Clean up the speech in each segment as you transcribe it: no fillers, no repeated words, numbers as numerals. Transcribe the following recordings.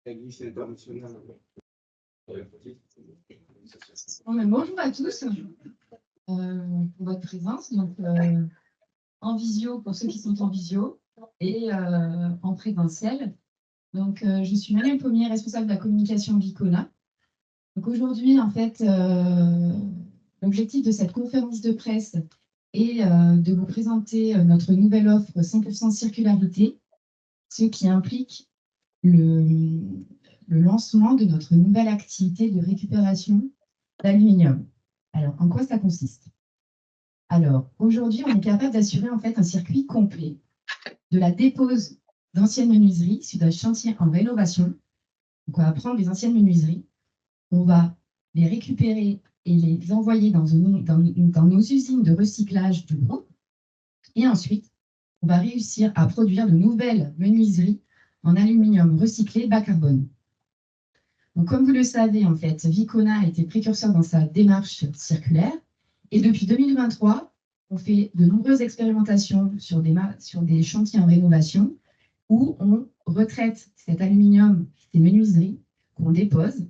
Bonjour à tous pour votre présence. Donc, en visio pour ceux qui sont en visio et en présentiel. Donc, je suis Marielle Pommier, responsable de la communication Vicona. Donc aujourd'hui, en fait, l'objectif de cette conférence de presse est de vous présenter notre nouvelle offre 100% circularité, ce qui implique le lancement de notre nouvelle activité de récupération d'aluminium. Alors, en quoi ça consiste? Alors, aujourd'hui, on est capable d'assurer en fait un circuit complet de la dépose d'anciennes menuiseries sur un chantier en rénovation. Donc, on va prendre les anciennes menuiseries, on va les récupérer et les envoyer dans nos usines de recyclage du groupe. Et ensuite, on va réussir à produire de nouvelles menuiseries en aluminium recyclé bas carbone. Donc, comme vous le savez, en fait, Vicona a été précurseur dans sa démarche circulaire. Et depuis 2023, on fait de nombreuses expérimentations sur des chantiers en rénovation où on retraite cet aluminium, ces menuiseries qu'on dépose.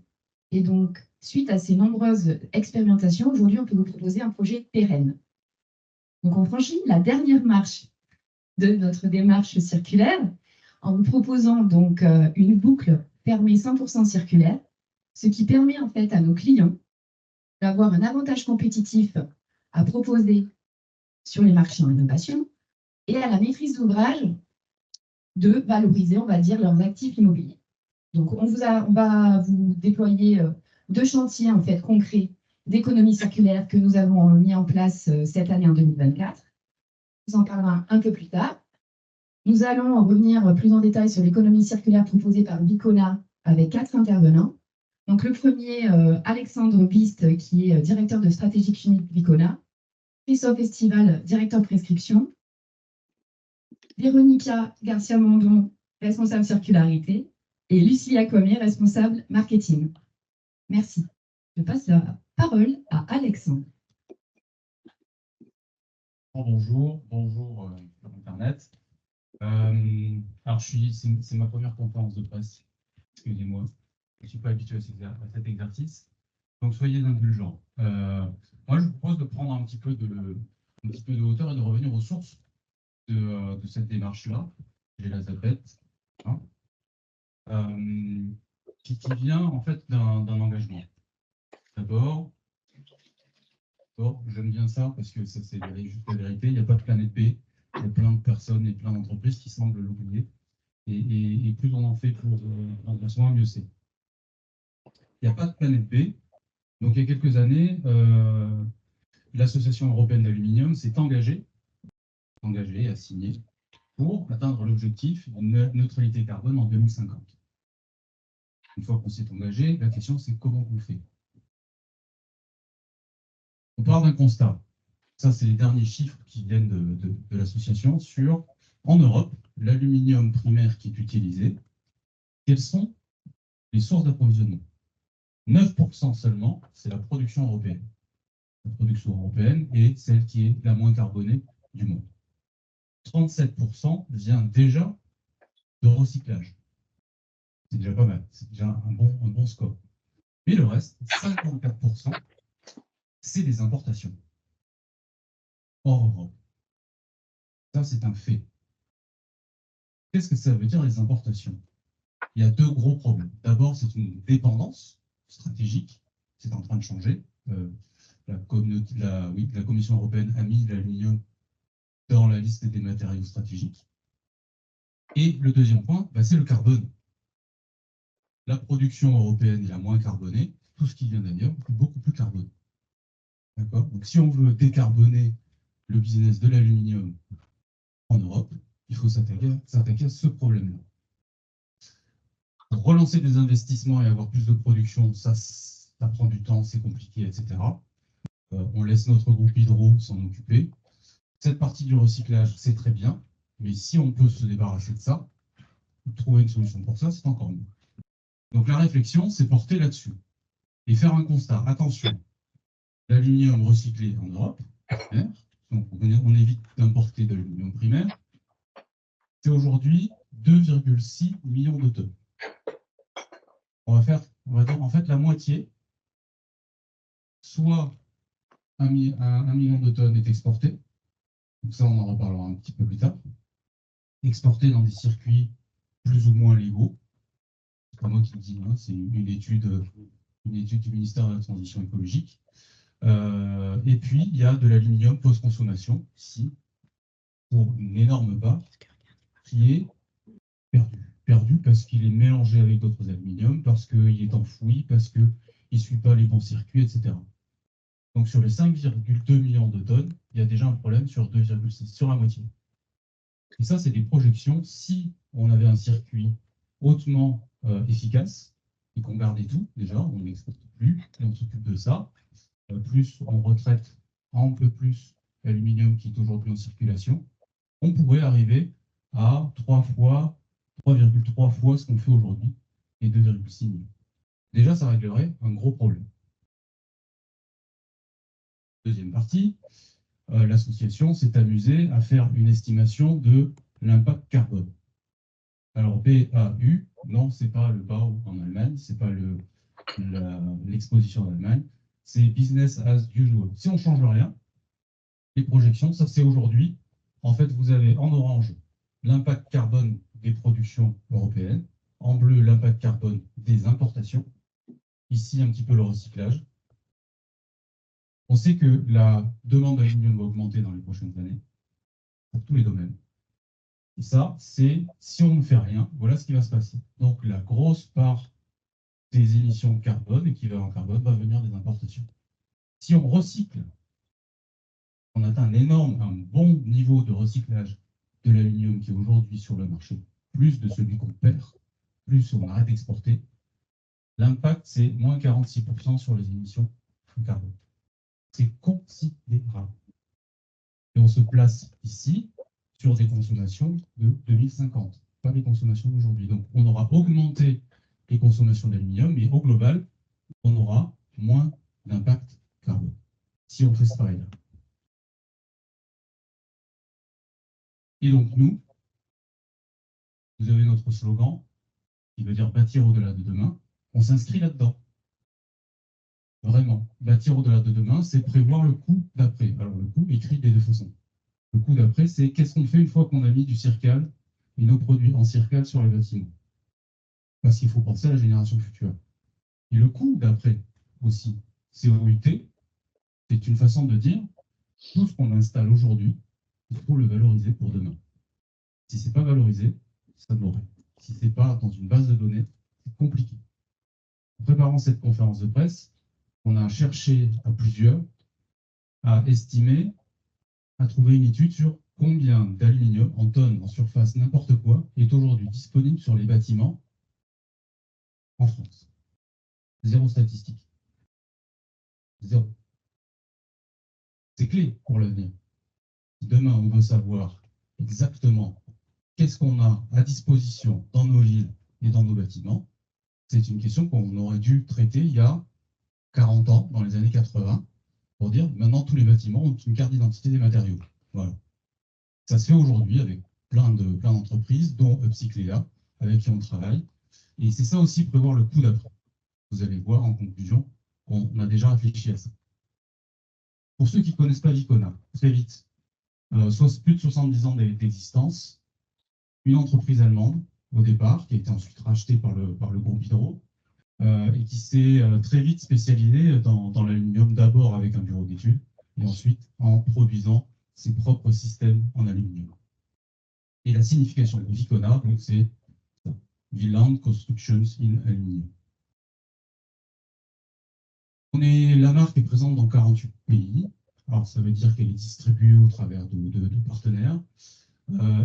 Et donc, suite à ces nombreuses expérimentations, aujourd'hui, on peut vous proposer un projet pérenne. Donc, on franchit la dernière marche de notre démarche circulaire en vous proposant donc une boucle fermée 100% circulaire, ce qui permet en fait à nos clients d'avoir un avantage compétitif à proposer sur les marchés en innovation et à la maîtrise d'ouvrage de valoriser, on va dire, leurs actifs immobiliers. Donc, on va vous déployer 2 chantiers en fait concrets d'économie circulaire que nous avons mis en place cette année en 2024. On vous en parlera un peu plus tard. Nous allons revenir plus en détail sur l'économie circulaire proposée par Vicona avec 4 intervenants. Donc, le premier, Alexandre Bist, qui est directeur de stratégie chimique Vicona, Christophe Estival, directeur de prescription, Véronica Garcia-Mondon, responsable circularité, et Lucia Comier, responsable marketing. Merci. Je passe la parole à Alexandre. Bonjour sur Internet. Alors, c'est ma première conférence de presse, excusez-moi, je ne suis pas habitué à cet exercice, donc soyez indulgents. Moi, je vous propose de prendre un petit peu de hauteur et de revenir aux sources de cette démarche-là. J'ai la zapette, hein, qui vient en fait d'un engagement. D'abord, j'aime bien ça parce que c'est juste la vérité, il n'y a pas de planète B. Il y a plein de personnes et plein d'entreprises qui semblent l'oublier. Et plus on en fait pour un besoin, mieux c'est. Il n'y a pas de planète B. Donc, il y a quelques années, l'Association européenne d'aluminium s'est engagée à signer pour atteindre l'objectif de neutralité carbone en 2050. Une fois qu'on s'est engagé, la question c'est comment on fait. On part d'un constat. Ça, c'est les derniers chiffres qui viennent de l'association sur, en Europe, l'aluminium primaire qui est utilisé. Quelles sont les sources d'approvisionnement? 9% seulement, c'est la production européenne. La production européenne est celle qui est la moins carbonée du monde. 37% vient déjà de recyclage. C'est déjà pas mal, c'est déjà un bon score. Mais le reste, 54%, c'est des importations hors Europe. Ça, c'est un fait. Qu'est-ce que ça veut dire, les importations? Il y a 2 gros problèmes. D'abord, c'est une dépendance stratégique. C'est en train de changer. La Commission européenne a mis l'aluminium dans la liste des matériaux stratégiques. Et le deuxième point, c'est le carbone. La production européenne est la moins carbonée. Tout ce qui vient d'ailleurs est beaucoup plus carboné. D'accord? Donc, si on veut décarboner le business de l'aluminium en Europe, il faut s'attaquer à ce problème-là. Pour relancer des investissements et avoir plus de production, ça prend du temps, c'est compliqué, etc. On laisse notre groupe Hydro s'en occuper. Cette partie du recyclage, c'est très bien, mais si on peut se débarrasser de ça, trouver une solution pour ça, c'est encore mieux. Donc la réflexion, c'est porter là-dessus et faire un constat. Attention, l'aluminium recyclé en Europe, donc on évite d'importer de l'aluminium primaire, c'est aujourd'hui 2,6 millions de tonnes. On va dire en fait la moitié, soit 1 million de tonnes est exporté, donc ça on en reparlera un petit peu plus tard, exporté dans des circuits plus ou moins légaux. C'est pas moi qui le dis, hein, c'est une étude du ministère de la Transition écologique. Et puis, il y a de l'aluminium post-consommation, ici, pour une énorme part, qui est perdu. Perdu parce qu'il est mélangé avec d'autres aluminiums, parce qu'il est enfoui, parce qu'il ne suit pas les bons circuits, etc. Donc, sur les 5,2 millions de tonnes, il y a déjà un problème sur 2,6, sur la moitié. Et ça, c'est des projections. Si on avait un circuit hautement efficace et qu'on gardait tout, déjà, on n'exporte plus et on s'occupe de ça, plus on retraite un peu plus l'aluminium qui est aujourd'hui en circulation, on pourrait arriver à 3,3 fois ce qu'on fait aujourd'hui et 2,6 millions. Déjà, ça réglerait un gros problème. Deuxième partie, l'association s'est amusée à faire une estimation de l'impact carbone. Alors, BAU, non, ce n'est pas le BAU en Allemagne, ce n'est pas l'exposition en Allemagne, c'est business as usual. Si on ne change rien, les projections, ça c'est aujourd'hui. En fait, vous avez en orange l'impact carbone des productions européennes, en bleu l'impact carbone des importations, ici un petit peu le recyclage. On sait que la demande d'aluminium va augmenter dans les prochaines années, pour tous les domaines. Et ça, c'est si on ne fait rien, voilà ce qui va se passer. Donc la grosse part des émissions de carbone, équivalent carbone, va venir des importations. Si on recycle, on atteint un bon niveau de recyclage de l'aluminium qui est aujourd'hui sur le marché, plus de celui qu'on perd, plus on arrête d'exporter, l'impact, c'est moins 46% sur les émissions de carbone. C'est considérable. Et on se place ici sur des consommations de 2050, pas les consommations d'aujourd'hui. Donc, on aura augmenté les consommations d'aluminium, mais au global, on aura moins d'impact carbone si on fait ce travail-là. Et donc, nous, vous avez notre slogan qui veut dire bâtir au-delà de demain. On s'inscrit là-dedans. Vraiment. Bâtir au-delà de demain, c'est prévoir le coup d'après. Alors, le coup écrit des deux façons. Le coup d'après, c'est qu'est-ce qu'on fait une fois qu'on a mis du circal et nos produits en circal sur les bâtiments. Parce qu'il faut penser à la génération future. Et le coup d'après aussi, COUT, c'est une façon de dire tout ce qu'on installe aujourd'hui, il faut le valoriser pour demain. Si ce n'est pas valorisé, ça ne l'aurait. Si ce n'est pas dans une base de données, c'est compliqué. En préparant cette conférence de presse, on a cherché à plusieurs à estimer, à trouver une étude sur combien d'aluminium en tonnes, en surface, n'importe quoi, est aujourd'hui disponible sur les bâtiments en France. Zéro statistique. Zéro. C'est clé pour l'avenir. Demain, on veut savoir exactement qu'est-ce qu'on a à disposition dans nos villes et dans nos bâtiments. C'est une question qu'on aurait dû traiter il y a 40 ans, dans les années 80, pour dire maintenant tous les bâtiments ont une carte d'identité des matériaux. Voilà. Ça se fait aujourd'hui avec plein d'entreprises, dont Upcyclea, avec qui on travaille. Et c'est ça aussi, prévoir le coup d'après. Vous allez voir en conclusion qu'on a déjà réfléchi à ça. Pour ceux qui ne connaissent pas Vicona, très vite, plus de 70 ans d'existence, une entreprise allemande au départ, qui a été ensuite rachetée par le groupe Hydro, et qui s'est très vite spécialisée dans l'aluminium, d'abord avec un bureau d'études, et ensuite en produisant ses propres systèmes en aluminium. Et la signification de Vicona, donc c'est Wieland Constructions in Aluminium. La marque est présente dans 48 pays. Alors, ça veut dire qu'elle est distribuée au travers de partenaires.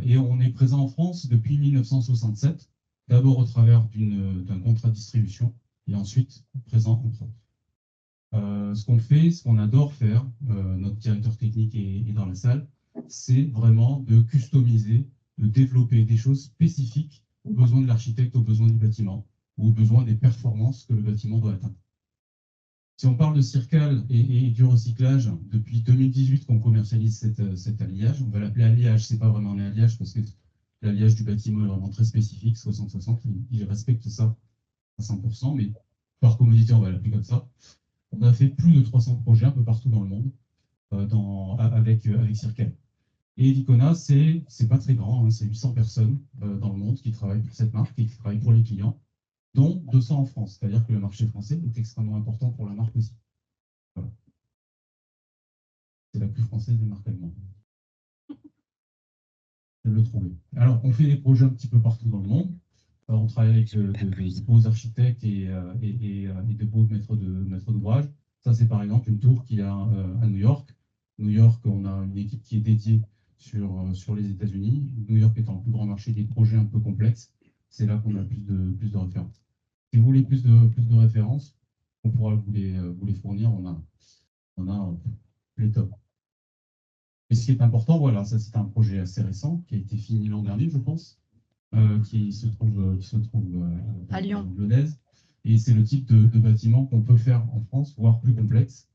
Et on est présent en France depuis 1967, d'abord au travers d'un contrat de distribution et ensuite présent en propre. Ce qu'on fait, ce qu'on adore faire, notre directeur technique est dans la salle, c'est vraiment de customiser, de développer des choses spécifiques aux besoins de l'architecte, aux besoins du bâtiment, ou aux besoins des performances que le bâtiment doit atteindre. Si on parle de Circal et du recyclage, depuis 2018 qu'on commercialise cet alliage, on va l'appeler alliage, c'est pas vraiment un alliage parce que l'alliage du bâtiment est vraiment très spécifique, 60-60, il respecte ça à 100%, mais par commodité, on va l'appeler comme ça. On a fait plus de 300 projets un peu partout dans le monde avec Circle. Et l'Icona, c'est pas très grand, hein, c'est 800 personnes dans le monde qui travaillent pour cette marque et qui travaillent pour les clients, dont 200 en France. C'est-à-dire que le marché français est extrêmement important pour la marque aussi. Voilà. C'est la plus française des marques allemandes. Je le trouver. Alors, on fait des projets un petit peu partout dans le monde. Alors, on travaille avec de beaux architectes et de beaux maîtres d'ouvrage. Ça, c'est par exemple une tour qu'il y a à New York. New York, on a une équipe qui est dédiée sur les États-Unis. New York étant le plus grand marché des projets un peu complexes, c'est là qu'on a plus de références. Si vous voulez plus de références, on pourra vous les fournir. On a les tops. Et ce qui est important, voilà, ça c'est un projet assez récent qui a été fini l'an dernier, je pense, qui se trouve À Lyon. dans Lyonnaise. Et c'est le type de bâtiment qu'on peut faire en France, voire plus complexe.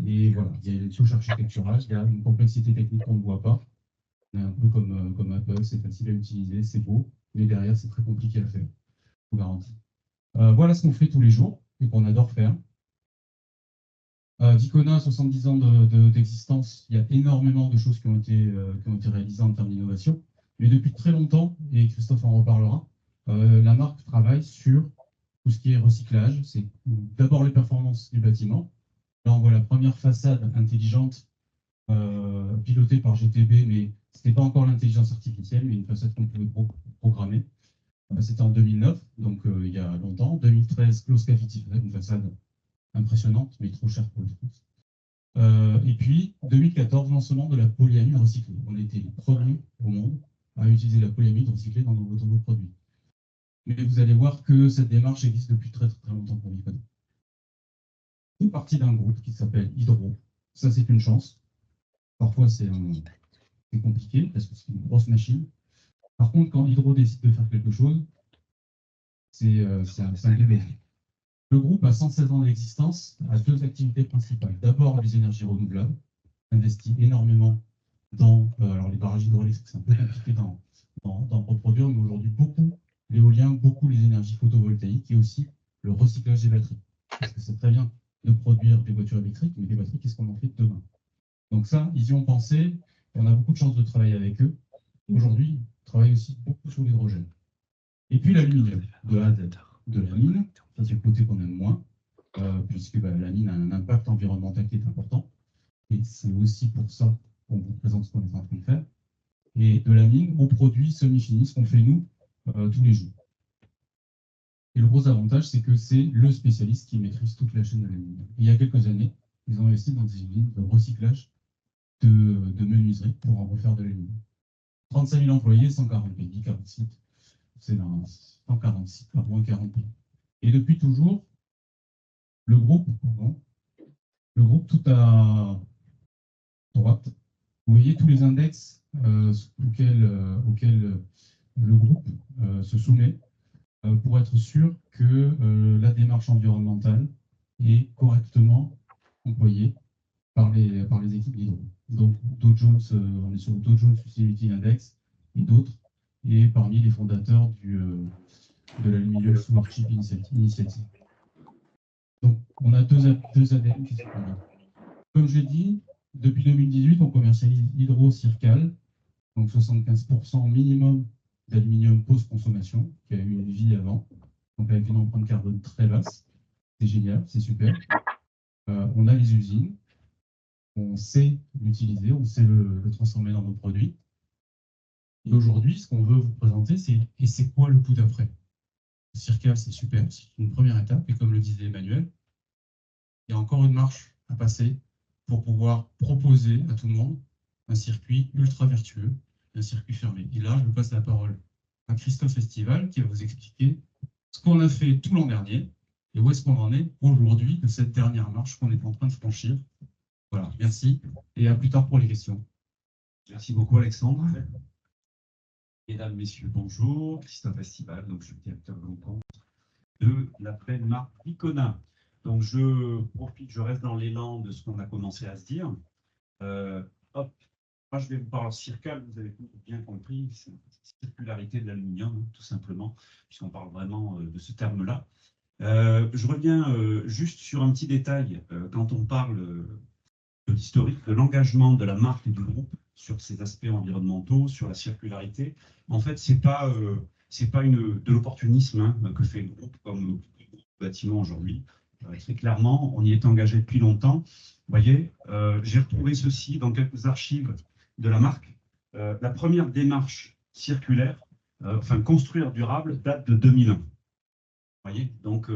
Et voilà, il y a une touche architecturale, il y a une complexité technique qu'on ne voit pas. On est un peu comme Apple, c'est facile à utiliser, c'est beau, mais derrière c'est très compliqué à faire, je vous garantis. Voilà ce qu'on fait tous les jours et qu'on adore faire. D'Icona, 70 ans d'existence, il y a énormément de choses qui ont été réalisées en termes d'innovation. Mais depuis très longtemps, et Christophe en reparlera, la marque travaille sur tout ce qui est recyclage. C'est d'abord les performances du bâtiment. Là, on voit la première façade intelligente pilotée par GTB, mais ce n'était pas encore l'intelligence artificielle, mais une façade qu'on pouvait programmer. C'était en 2009, donc il y a longtemps. 2013, Close Cavity, une façade impressionnante, mais trop chère pour le France. Et puis, 2014, lancement de la polyamide recyclée. On était les premiers au monde à utiliser la polyamide recyclée dans nos produits. Mais vous allez voir que cette démarche existe depuis très longtemps pour l'Icona. On fait partie d'un groupe qui s'appelle Hydro. Ça, c'est une chance. Parfois, c'est compliqué parce que c'est une grosse machine. Par contre, quand Hydro décide de faire quelque chose, c'est un bébé. Le groupe a 116 ans d'existence, a deux activités principales. D'abord, les énergies renouvelables, investit énormément dans alors les barrages hydrauliques, c'est un peu compliqué d'en reproduire, mais aujourd'hui, beaucoup l'éolien, beaucoup les énergies photovoltaïques et aussi le recyclage des batteries. Parce que c'est très bien de produire des voitures électriques, mais des batteries, qu'est-ce qu'on en fait demain? Donc ça, ils y ont pensé, et on a beaucoup de chance de travailler avec eux. Aujourd'hui, ils travaillent aussi beaucoup sur l'hydrogène. Et puis l'aluminium, de A à Z. De la mine, ça c'est le côté qu'on aime moins, puisque la mine a un impact environnemental qui est important. Et c'est aussi pour ça qu'on vous présente ce qu'on est en train de faire. Et de la mine au produit semi-fini, ce qu'on fait nous tous les jours. Et le gros avantage, c'est que c'est le spécialiste qui maîtrise toute la chaîne de l'aluminium. Il y a quelques années, ils ont investi dans des usines de recyclage de menuiserie pour en refaire de l'aluminium. 35 000 employés, 140 pays, 40 sites. C'est 140 sites, pas moins 40 pays. Et depuis toujours, le groupe tout à droite, vous voyez tous les index auxquels le groupe se soumet pour être sûr que la démarche environnementale est correctement employée par les équipes d'Hydro. Donc, Dow Jones, on est sur le Dow Jones Sustainability Index et d'autres, et parmi les fondateurs de l'Aluminium Stewardship Initiative. Donc, on a deux ADN qui se combinent. Comme je l'ai dit, depuis 2018, on commercialise Hydro-Circal, donc 75% minimum d'aluminium post-consommation, qui a eu une vie avant, donc avec une empreinte carbone très basse. C'est génial, c'est super. On a les usines, on sait l'utiliser, on sait le transformer dans nos produits. Et aujourd'hui, ce qu'on veut vous présenter, c'est quoi le coup d'après? Circal, c'est super, c'est une première étape, et comme le disait Emmanuel, il y a encore une marche à passer pour pouvoir proposer à tout le monde un circuit ultra vertueux, un circuit fermé. Et là, je passe la parole à Christophe Estival qui va vous expliquer ce qu'on a fait tout l'an dernier et où est-ce qu'on en est aujourd'hui de cette dernière marche qu'on est en train de franchir. Voilà, merci et à plus tard pour les questions. Merci beaucoup Alexandre. Mesdames, Messieurs, bonjour. Christophe Estival, donc je suis directeur de compte de la pleine marque Icona. Donc je profite, je reste dans l'élan de ce qu'on a commencé à se dire. Moi je vais vous parler de Circal, vous avez bien compris, c'est la circularité de l'aluminium, tout simplement, puisqu'on parle vraiment de ce terme-là. Je reviens juste sur un petit détail. Quand on parle de l'historique, de l'engagement de la marque et du groupe sur ces aspects environnementaux, sur la circularité, en fait, c'est pas de l'opportunisme hein, que fait le groupe comme le bâtiment aujourd'hui. Très clairement, on y est engagé depuis longtemps. Vous voyez, j'ai retrouvé ceci dans quelques archives de la marque. La première démarche circulaire, enfin construire durable, date de 2001. Voyez, donc,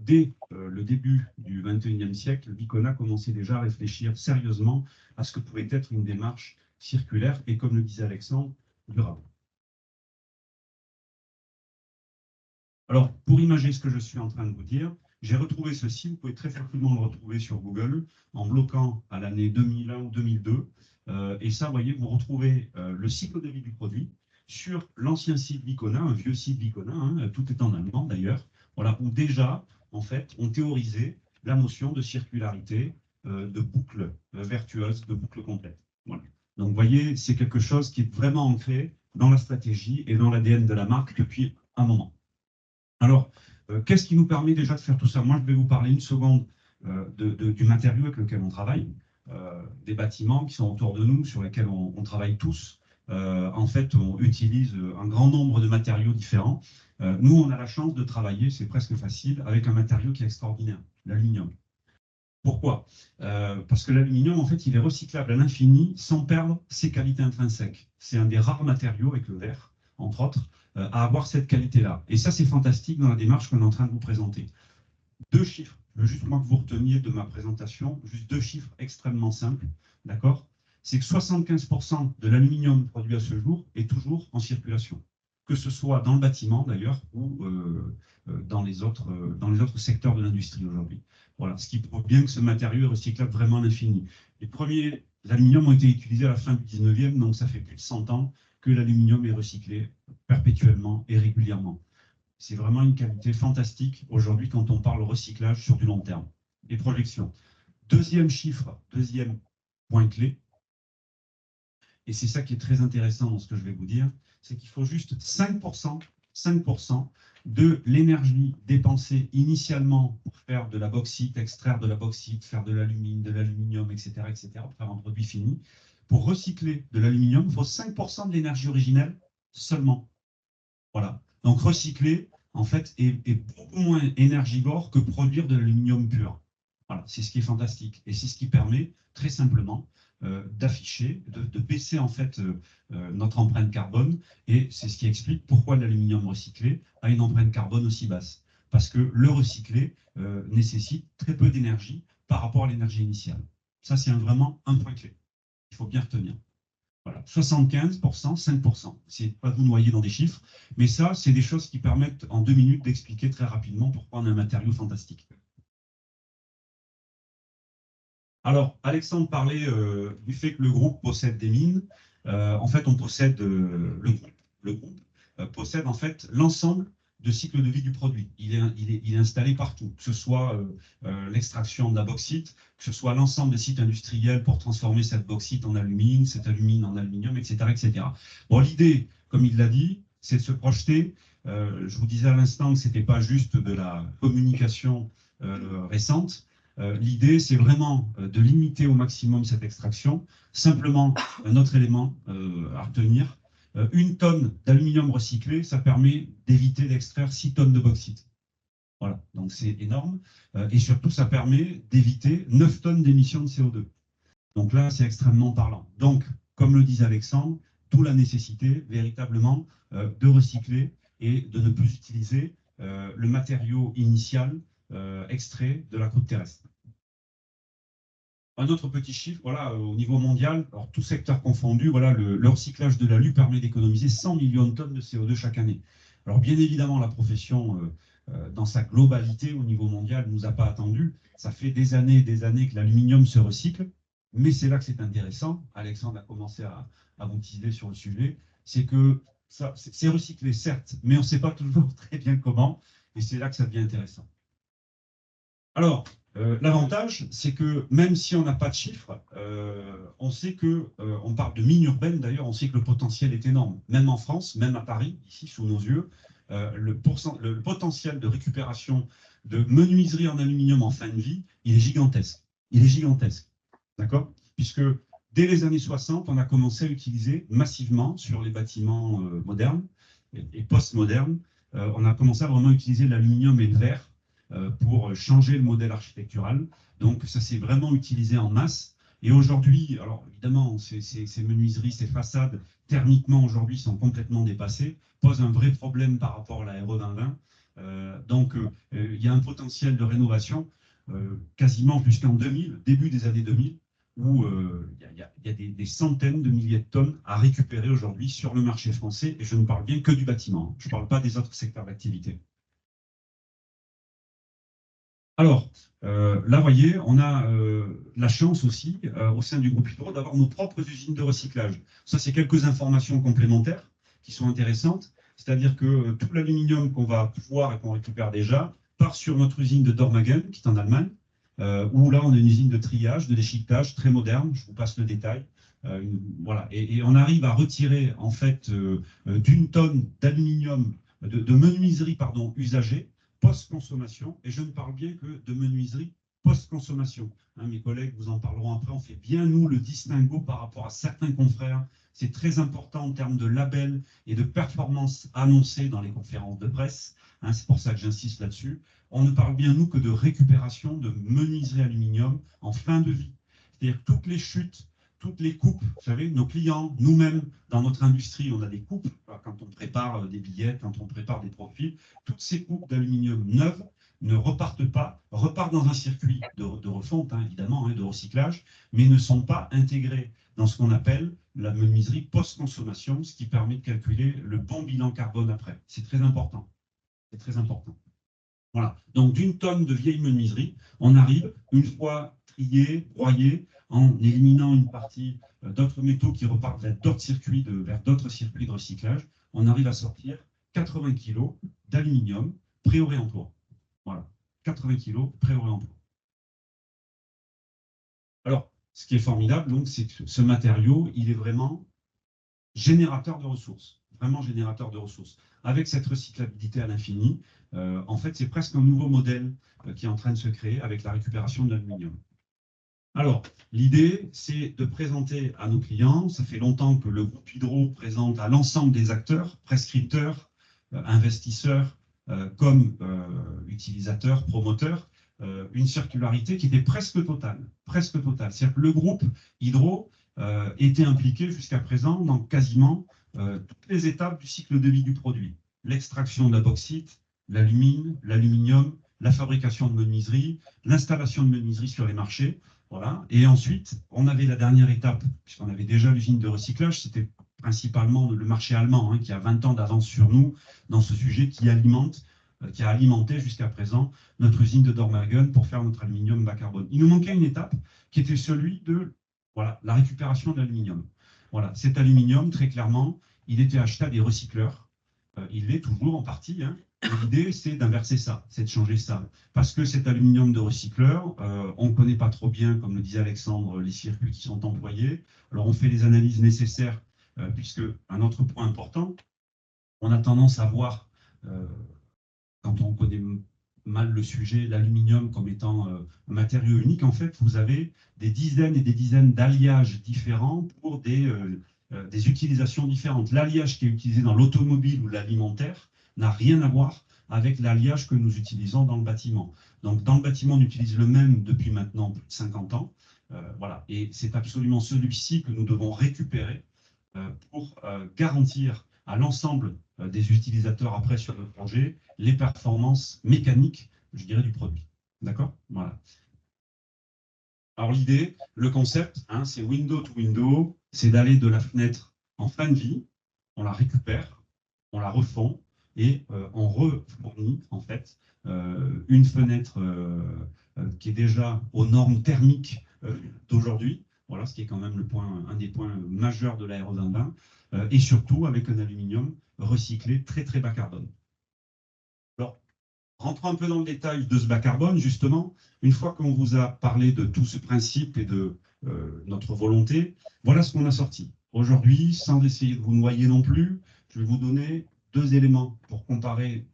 dès le début du XXIe siècle, Vicona commençait déjà à réfléchir sérieusement à ce que pouvait être une démarche circulaire et, comme le disait Alexandre, durable. Alors, pour imager ce que je suis en train de vous dire, j'ai retrouvé ceci. Vous pouvez très facilement le retrouver sur Google en bloquant à l'année 2001 ou 2002. Et ça, vous voyez, vous retrouvez le cycle de vie du produit sur l'ancien site Vicona, un vieux site Vicona, hein, tout est en allemand d'ailleurs, voilà, où déjà, en fait, on théorisait la notion de circularité, de boucle vertueuse, de boucle complète. Voilà. Donc, vous voyez, c'est quelque chose qui est vraiment ancré dans la stratégie et dans l'ADN de la marque depuis un moment. Alors, qu'est-ce qui nous permet déjà de faire tout ça? Moi, je vais vous parler une seconde du matériau avec lequel on travaille, des bâtiments qui sont autour de nous, sur lesquels on travaille tous. En fait, on utilise un grand nombre de matériaux différents. Nous, on a la chance de travailler, c'est presque facile, avec un matériau qui est extraordinaire, l'aluminium. Pourquoi? Parce que l'aluminium, en fait, il est recyclable à l'infini sans perdre ses qualités intrinsèques. C'est un des rares matériaux, avec le verre, entre autres, à avoir cette qualité-là. Et ça, c'est fantastique dans la démarche qu'on est en train de vous présenter. Deux chiffres. Je veux juste que vous reteniez de ma présentation, juste deux chiffres extrêmement simples, d'accord? C'est que 75% de l'aluminium produit à ce jour est toujours en circulation, que ce soit dans le bâtiment d'ailleurs ou dans les autres secteurs de l'industrie aujourd'hui. Voilà, ce qui prouve bien que ce matériau est recyclable vraiment à l'infini. Les premiers aluminiums ont été utilisés à la fin du 19e, donc ça fait plus de 100 ans que l'aluminium est recyclé perpétuellement et régulièrement. C'est vraiment une qualité fantastique aujourd'hui quand on parle recyclage sur du long terme. Les projections. Deuxième chiffre, deuxième point clé, et c'est ça qui est très intéressant dans ce que je vais vous dire, c'est qu'il faut juste 5% de l'énergie dépensée initialement pour faire de la bauxite, extraire de la bauxite, faire de l'alumine, de l'aluminium, etc., pour faire un produit fini. Pour recycler de l'aluminium, il faut 5% de l'énergie originelle seulement. Voilà. Donc recycler, en fait, est beaucoup moins énergivore que produire de l'aluminium pur. Voilà, c'est ce qui est fantastique. Et c'est ce qui permet, très simplement, d'afficher, de baisser en fait notre empreinte carbone. Et c'est ce qui explique pourquoi l'aluminium recyclé a une empreinte carbone aussi basse. Parce que le recyclé nécessite très peu d'énergie par rapport à l'énergie initiale. Ça, c'est vraiment un point clé. Il faut bien retenir. Voilà, 75%, 5%. C'est pas vous noyer dans des chiffres, mais ça, c'est des choses qui permettent en 2 minutes d'expliquer très rapidement pourquoi on a un matériau fantastique. Alors, Alexandre parlait du fait que le groupe possède des mines. En fait, on possède le groupe possède en fait l'ensemble de cycle de vie du produit. Il est installé partout, que ce soit l'extraction de la bauxite, que ce soit l'ensemble des sites industriels pour transformer cette bauxite en alumine, cette alumine en aluminium, etc. etc. Bon, l'idée, comme il l'a dit, c'est de se projeter. Je vous disais à l'instant que ce n'était pas juste de la communication récente. L'idée, c'est vraiment de limiter au maximum cette extraction. Simplement, un autre élément à retenir, 1 tonne d'aluminium recyclé, ça permet d'éviter d'extraire 6 tonnes de bauxite. Voilà, donc c'est énorme. Et surtout, ça permet d'éviter 9 tonnes d'émissions de CO2. Donc là, c'est extrêmement parlant. Donc, comme le disait Alexandre, d'où la nécessité véritablement de recycler et de ne plus utiliser le matériau initial extrait de la croûte terrestre. Un autre petit chiffre, voilà, au niveau mondial, alors tout secteur confondu, voilà, le recyclage de l'alu permet d'économiser 100 millions de tonnes de CO2 chaque année. Alors bien évidemment, la profession, dans sa globalité au niveau mondial, ne nous a pas attendu. Ça fait des années que l'aluminium se recycle, mais c'est là que c'est intéressant. Alexandre a commencé à vous teaser sur le sujet. C'est que c'est recyclé, certes, mais on ne sait pas toujours très bien comment, et c'est là que ça devient intéressant. Alors, l'avantage, c'est que même si on n'a pas de chiffres, on sait que, on parle de mines urbaines d'ailleurs, on sait que le potentiel est énorme. Même en France, même à Paris, ici sous nos yeux, le potentiel de récupération de menuiserie en aluminium en fin de vie, il est gigantesque. Il est gigantesque. D'accord? Puisque dès les années 60, on a commencé à utiliser massivement sur les bâtiments modernes et post-modernes, on a commencé à vraiment utiliser l'aluminium et le verre pour changer le modèle architectural. Donc ça s'est vraiment utilisé en masse. Et aujourd'hui, alors évidemment, ces menuiseries, ces façades, thermiquement aujourd'hui, sont complètement dépassées, posent un vrai problème par rapport à la RE 2020. Donc il y a un potentiel de rénovation quasiment jusqu'en 2000, début des années 2000, où il y a des centaines de milliers de tonnes à récupérer aujourd'hui sur le marché français, et je ne parle bien que du bâtiment, je ne parle pas des autres secteurs d'activité. Alors, là, vous voyez, on a la chance aussi, au sein du groupe Hydro, d'avoir nos propres usines de recyclage. Ça, c'est quelques informations complémentaires qui sont intéressantes, c'est-à-dire que tout l'aluminium qu'on va pouvoir et qu'on récupère déjà part sur notre usine de Dormagen, qui est en Allemagne, où là, on a une usine de triage, de déchiquetage très moderne, je vous passe le détail. Voilà. Et on arrive à retirer, en fait, d'une tonne d'aluminium, de menuiserie, pardon, usagée, post-consommation, et je ne parle bien que de menuiserie post-consommation. Hein, mes collègues vous en parleront après, on fait bien, nous, le distinguo par rapport à certains confrères. C'est très important en termes de label et de performance annoncée dans les conférences de presse. Hein, c'est pour ça que j'insiste là-dessus. On ne parle bien, nous, que de récupération de menuiserie aluminium en fin de vie. C'est-à-dire toutes les chutes, toutes les coupes, vous savez, nos clients, nous-mêmes, dans notre industrie, on a des coupes, quand on prépare des billettes, quand on prépare des profils, toutes ces coupes d'aluminium neuves ne repartent pas, repartent dans un circuit de refonte, hein, évidemment, hein, de recyclage, mais ne sont pas intégrées dans ce qu'on appelle la menuiserie post-consommation, ce qui permet de calculer le bon bilan carbone après. C'est très important. C'est très important. Voilà. Donc, d'une tonne de vieille menuiserie, on arrive, une fois trié, broyé, en éliminant une partie d'autres métaux qui repartent vers d'autres circuits de recyclage, on arrive à sortir 80 kg d'aluminium prêt au réemploi. Voilà, 80 kg prêt au réemploi. Alors, ce qui est formidable, donc, c'est que ce matériau, il est vraiment générateur de ressources, vraiment générateur de ressources. Avec cette recyclabilité à l'infini, en fait, c'est presque un nouveau modèle qui est en train de se créer avec la récupération de l'aluminium. Alors, l'idée, c'est de présenter à nos clients, ça fait longtemps que le groupe Hydro présente à l'ensemble des acteurs, prescripteurs, investisseurs, comme utilisateurs, promoteurs, une circularité qui était presque totale. Presque totale. C'est-à-dire que le groupe Hydro était impliqué jusqu'à présent dans quasiment toutes les étapes du cycle de vie du produit. L'extraction de la bauxite, l'alumine, l'aluminium, la fabrication de menuiserie, l'installation de menuiserie sur les marchés. Voilà. Et ensuite, on avait la dernière étape, puisqu'on avait déjà l'usine de recyclage, c'était principalement le marché allemand, hein, qui a 20 ans d'avance sur nous dans ce sujet, qui a alimenté jusqu'à présent notre usine de Dormagen pour faire notre aluminium bas carbone. Il nous manquait une étape qui était celui de la récupération de l'aluminium. Voilà. Cet aluminium, très clairement, il était acheté à des recycleurs. Il l'est toujours en partie, hein. L'idée, c'est d'inverser ça, c'est de changer ça. Parce que cet aluminium de recycleur, on ne connaît pas trop bien, comme le disait Alexandre, les circuits qui sont employés. Alors, on fait les analyses nécessaires, puisque un autre point important, on a tendance à voir, quand on connaît mal le sujet, l'aluminium comme étant un matériau unique. En fait, vous avez des dizaines et des dizaines d'alliages différents pour des utilisations différentes. L'alliage qui est utilisé dans l'automobile ou l'alimentaire n'a rien à voir avec l'alliage que nous utilisons dans le bâtiment. Donc, dans le bâtiment, on utilise le même depuis maintenant plus de 50 ans. Voilà. Et c'est absolument celui-ci que nous devons récupérer pour garantir à l'ensemble des utilisateurs après sur le projet les performances mécaniques, je dirais, du produit. D'accord? Voilà. Alors, l'idée, le concept, hein, c'est window to window, c'est d'aller de la fenêtre en fin de vie, on la récupère, on la refond, et on refournit en fait une fenêtre qui est déjà aux normes thermiques d'aujourd'hui, voilà, ce qui est quand même un des points majeurs de la RE 2020, et surtout avec un aluminium recyclé très très bas carbone. Alors, rentrons un peu dans le détail de ce bas carbone, justement, une fois qu'on vous a parlé de tout ce principe et de notre volonté, voilà ce qu'on a sorti. Aujourd'hui, sans essayer de vous noyer non plus, je vais vous donner deux éléments pour comparer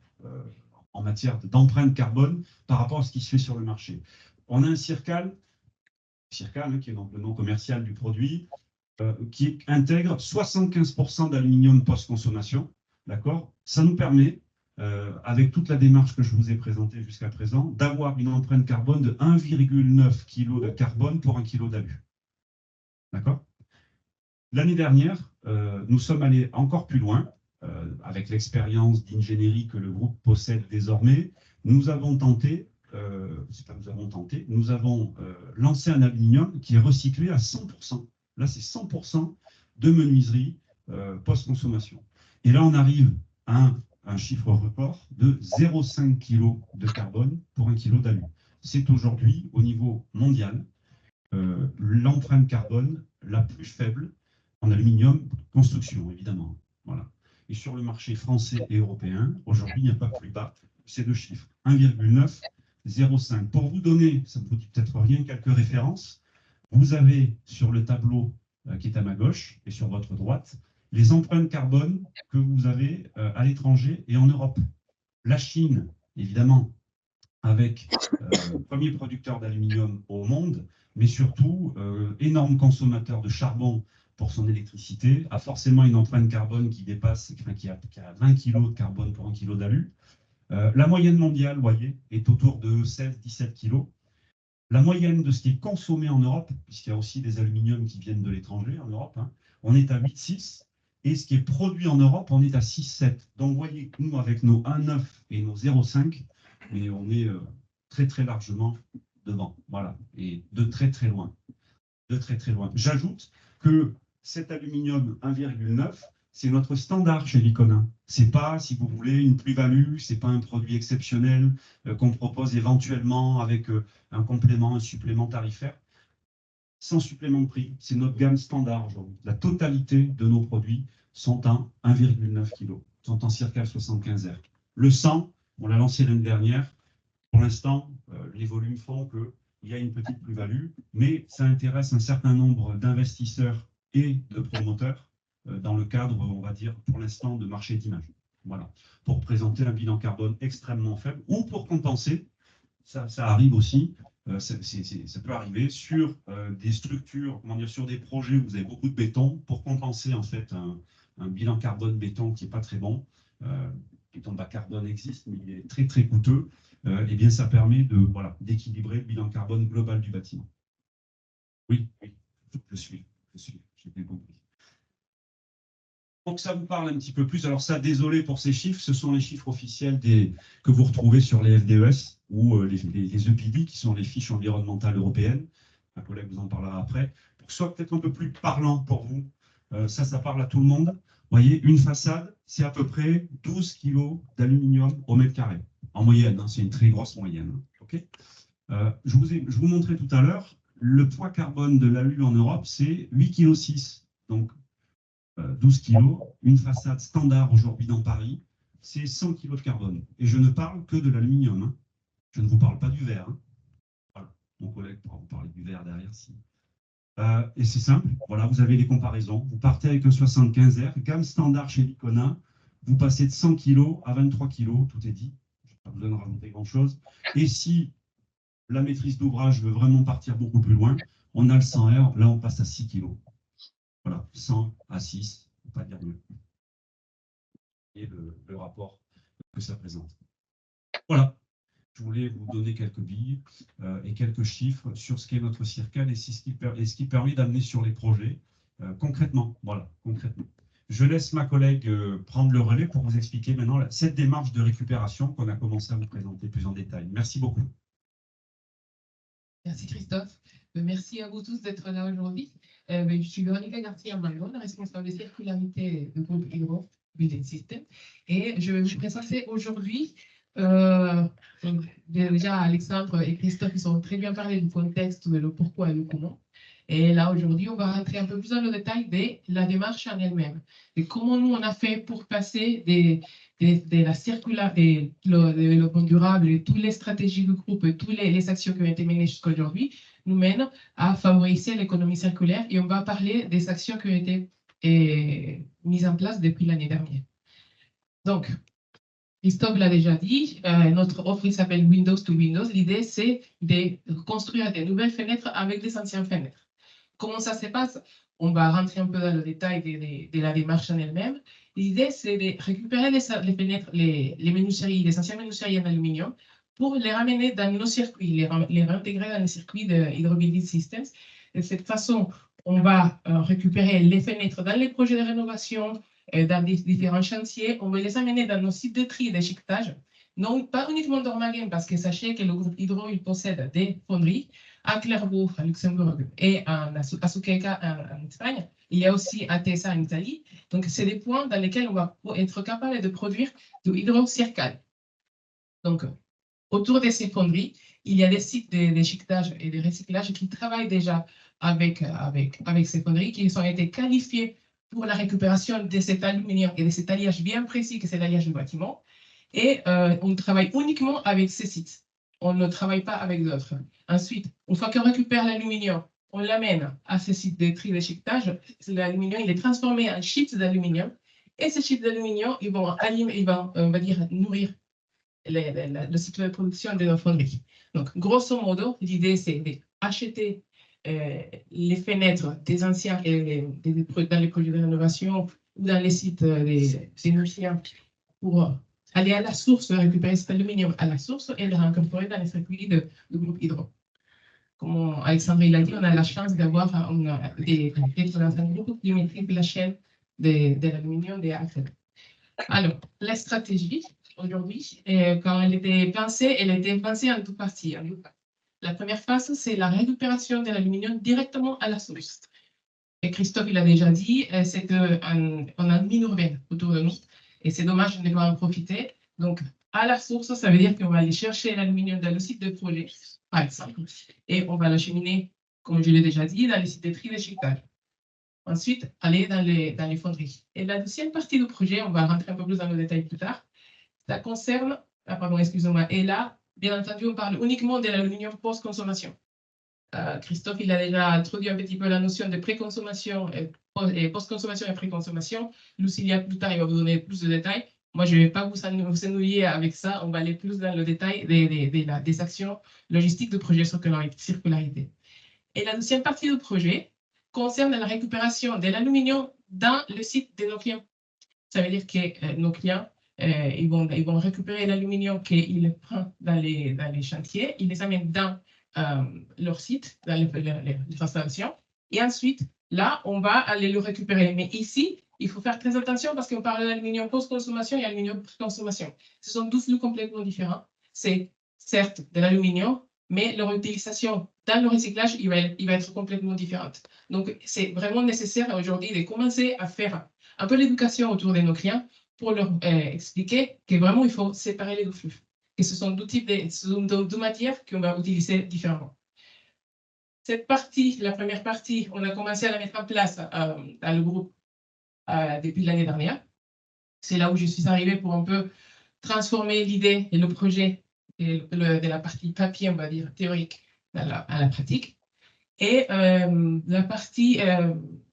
en matière d'empreinte carbone par rapport à ce qui se fait sur le marché. On a un Circal, qui est donc le nom commercial du produit, qui intègre 75% d'aluminium post-consommation. D'accord ? Ça nous permet, avec toute la démarche que je vous ai présentée jusqu'à présent, d'avoir une empreinte carbone de 1,9 kg de carbone pour 1 kg d'alu. D'accord ? L'année dernière, nous sommes allés encore plus loin, avec l'expérience d'ingénierie que le groupe possède désormais. Nous avons tenté, nous avons lancé un aluminium qui est recyclé à 100%. Là, c'est 100% de menuiserie post-consommation. Et là, on arrive à un chiffre record de 0,5 kg de carbone pour 1 kg d'alu. C'est aujourd'hui, au niveau mondial, l'empreinte carbone la plus faible en aluminium construction, évidemment. Voilà. Et sur le marché français et européen, aujourd'hui, il n'y a pas plus bas ces deux chiffres, 1,9, 0,5. Pour vous donner, ça ne vous dit peut-être rien, quelques références, vous avez sur le tableau qui est à ma gauche et sur votre droite, les empreintes carbone que vous avez à l'étranger et en Europe. La Chine, évidemment, avec premier producteur d'aluminium au monde, mais surtout énorme consommateur de charbon pour son électricité, a forcément une empreinte carbone qui dépasse, qui a 20 kg de carbone pour 1 kg d'alu. La moyenne mondiale, vous voyez, est autour de 16-17 kg. La moyenne de ce qui est consommé en Europe, puisqu'il y a aussi des aluminiums qui viennent de l'étranger en Europe, hein, on est à 8,6. Et ce qui est produit en Europe, on est à 6,7. Donc vous voyez que nous, avec nos 1,9 et nos 0,5, mais on est très très largement devant. Voilà. Et de très très loin. De très très loin. J'ajoute que cet aluminium 1,9, c'est notre standard chez Licona. Ce n'est pas, si vous voulez, une plus-value, ce n'est pas un produit exceptionnel qu'on propose éventuellement avec un complément, un supplément tarifaire. Sans supplément de prix, c'est notre gamme standard aujourd'hui. La totalité de nos produits sont en 1,9 kg, sont en Circal 75R. Le 100, on l'a lancé l'année dernière. Pour l'instant, les volumes font qu'il y a une petite plus-value, mais ça intéresse un certain nombre d'investisseurs et de promoteurs dans le cadre, on va dire, pour l'instant, de marché d'image. Voilà. Pour présenter un bilan carbone extrêmement faible ou pour compenser, ça arrive aussi, ça peut arriver sur des structures, comment dire, sur des projets où vous avez beaucoup de béton, pour compenser en fait un bilan carbone béton qui n'est pas très bon. Béton bas carbone existe, mais il est très très coûteux. Eh bien, ça permet d'équilibrer le bilan carbone global du bâtiment. Oui, je suis, j'ai bien compris. Donc, ça vous parle un petit peu plus. Alors ça, désolé pour ces chiffres, ce sont les chiffres officiels que vous retrouvez sur les FDES ou les EPD, qui sont les fiches environnementales européennes. Un collègue vous en parlera après. Pour que ce soit peut-être un peu plus parlant pour vous, ça parle à tout le monde. Vous voyez, une façade, c'est à peu près 12 kg d'aluminium au mètre carré. En moyenne, hein, c'est une très grosse moyenne. Hein, okay, je vous montrais tout à l'heure, le poids carbone de l'alu en Europe, c'est 8,6 kg. Donc, 12 kg. Une façade standard aujourd'hui dans Paris, c'est 100 kg de carbone. Et je ne parle que de l'aluminium. Hein. Je ne vous parle pas du verre. Hein. Voilà. Mon collègue pourra vous parler du verre derrière. Si. Et c'est simple, voilà, vous avez les comparaisons. Vous partez avec un 75R, gamme standard chez Licona, vous passez de 100 kg à 23 kg, tout est dit. Je n'ai pas besoin de rajouter grand-chose. Et si la maîtrise d'ouvrage veut vraiment partir beaucoup plus loin, on a le 100R, là on passe à 6 kg. Voilà, 100 à 6, on ne peut pas dire mieux. Et le rapport que ça présente. Voilà. Je voulais vous donner quelques billes et quelques chiffres sur ce qu'est notre Circal et ce qui permet d'amener sur les projets concrètement. Voilà, concrètement. Je laisse ma collègue prendre le relais pour vous expliquer maintenant cette démarche de récupération qu'on a commencé à vous présenter plus en détail. Merci beaucoup. Merci Christophe. Merci à vous tous d'être là aujourd'hui. Je suis Véronica Garcia-Malon, responsable de circularité du groupe Hydro Building System. Et je vais vous présenter aujourd'hui. Déjà, Alexandre et Christophe, ils ont très bien parlé du contexte, de le pourquoi et le comment. Et là, aujourd'hui, on va rentrer un peu plus dans le détail de la démarche en elle-même. Et comment nous, on a fait pour passer de la circularité, le développement durable, et toutes les stratégies du groupe et toutes les actions qui ont été menées jusqu'à aujourd'hui, nous mènent à favoriser l'économie circulaire. Et on va parler des actions qui ont été mises en place depuis l'année dernière. Donc, Christophe l'a déjà dit, notre offre s'appelle Windows to Windows. L'idée, c'est de construire des nouvelles fenêtres avec des anciennes fenêtres. Comment ça se passe? On va rentrer un peu dans le détail de la démarche en elle-même. L'idée, c'est de récupérer les fenêtres, les menuiseries, les anciennes menuiseries en aluminium pour les ramener dans nos circuits, les réintégrer dans les circuits de Hydrobuilding Systems. De cette façon, on va récupérer les fenêtres dans les projets de rénovation, dans des différents chantiers. On va les amener dans nos sites de tri et d'échiquetage. Non, pas uniquement d'Ormagen, parce que sachez que le groupe Hydro, il possède des fonderies à Clairvaux, à Luxembourg, et à Suqueca, en Espagne. Il y a aussi à Tessa, en Italie. Donc, c'est des points dans lesquels on va être capable de produire du hydrocircal. Donc, autour de ces fonderies, il y a des sites d'échiquetage et de recyclage qui travaillent déjà avec ces fonderies, qui ont été qualifiés pour la récupération de cet aluminium et de cet alliage bien précis que c'est l'alliage du bâtiment. Et on travaille uniquement avec ces sites. On ne travaille pas avec d'autres. Ensuite, une fois qu'on récupère l'aluminium, on l'amène à ces sites de tri d'échiquetage. L'aluminium, il est transformé en chips d'aluminium. Et ces chips d'aluminium, ils vont, on va dire, nourrir le cycle de production de nos fonderies. Donc, grosso modo, l'idée, c'est d'acheter les fenêtres des anciens dans les projets de rénovation ou dans les sites des anciens pour aller à la source, récupérer cet aluminium à la source et le réincorporer dans les circuits du groupe Hydro. Comme Alexandre l'a dit, on a la chance d'avoir des dans un groupe qui maîtrise la chaîne de l'aluminium des AFL. Alors, la stratégie, aujourd'hui, quand elle était pensée en deux parties. La première phase, c'est la récupération de l'aluminium directement à la source. Et Christophe, il a déjà dit, c'est qu'on a une mine urbaine autour de nous. Et c'est dommage de ne pas en profiter. Donc, à la source, ça veut dire qu'on va aller chercher l'aluminium dans le site de projet, par exemple, et on va l'acheminer, comme je l'ai déjà dit, dans les sites de tri d'échiquetage. Ensuite, aller dans les fonderies. Et la deuxième partie du projet, on va rentrer un peu plus dans le détail plus tard, ça concerne, pardon, excusez-moi, et là, bien entendu, on parle uniquement de l'aluminium post-consommation. Christophe, il a déjà introduit un petit peu la notion de préconsommation et post-consommation et préconsommation. Lucilia, plus tard, il va vous donner plus de détails. Moi, je ne vais pas vous ennuyer avec ça. On va aller plus dans le détail des actions logistiques de projet circularité. Et la deuxième partie du projet concerne la récupération de l'aluminium dans le site de nos clients. Ça veut dire que nos clients, ils vont récupérer l'aluminium qu'ils prennent dans les chantiers, ils les amènent dans leur site, dans les installations, et ensuite, là, on va aller le récupérer. Mais ici, il faut faire très attention parce qu'on parle d'aluminium post-consommation et aluminium post-consommation. Ce sont deux flux complètement différents. C'est certes de l'aluminium, mais leur utilisation dans le recyclage, il va être complètement différente. Donc, c'est vraiment nécessaire aujourd'hui de commencer à faire un peu l'éducation autour de nos clients pour leur expliquer que vraiment, il faut séparer les deux flux. Et ce sont deux matières qu'on va utiliser différemment. Cette partie, la première partie, on a commencé à la mettre en place dans le groupe depuis l'année dernière. C'est là où je suis arrivée pour un peu transformer l'idée et le projet de la partie papier, on va dire, théorique à la pratique. Et la partie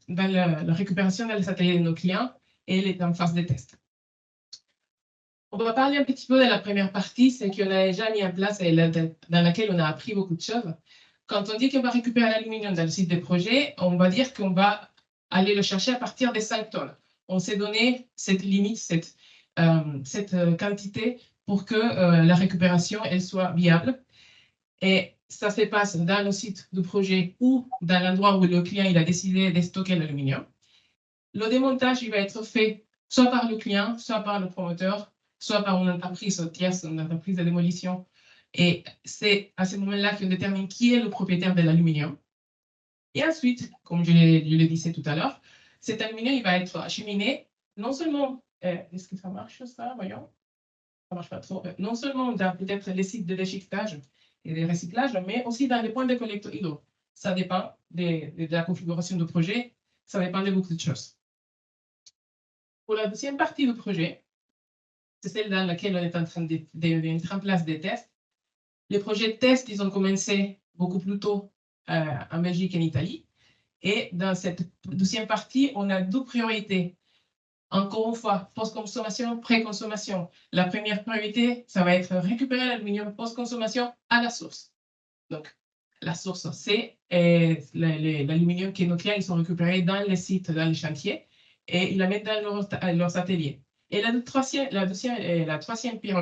dans la récupération dans les ateliers de nos clients, elle est en phase de test. On va parler un petit peu de la première partie, c'est qu'on a déjà mis en place et dans laquelle on a appris beaucoup de choses. Quand on dit qu'on va récupérer l'aluminium dans le site des projets, on va dire qu'on va aller le chercher à partir des 5 tonnes. On s'est donné cette limite, cette quantité pour que la récupération elle soit viable. Et ça se passe dans le site du projet ou dans l'endroit où le client il a décidé de stocker l'aluminium. Le démontage il va être fait soit par le client, soit par le promoteur, soit par une entreprise tierce, une entreprise de démolition. Et c'est à ce moment-là qu'on détermine qui est le propriétaire de l'aluminium. Et ensuite, comme je le disais tout à l'heure, cet aluminium il va être acheminé non seulement, est-ce que ça marche ça, voyons, ça marche pas trop, non seulement dans peut-être les sites de déchiquetage et de recyclage, mais aussi dans les points de collecte hydro. Ça dépend de la configuration du projet, ça dépend de beaucoup de choses. Pour la deuxième partie du projet, c'est celle dans laquelle on est en train de mettre en place des tests. Les projets de tests, ils ont commencé beaucoup plus tôt en Belgique et en Italie. Et dans cette deuxième partie, on a deux priorités. Encore une fois, post-consommation, pré-consommation. La première priorité, ça va être récupérer l'aluminium post-consommation à la source. Donc, la source, c'est l'aluminium que nos clients ils sont récupérés dans les sites, dans les chantiers, et ils la mettent dans leurs ateliers. Et la troisième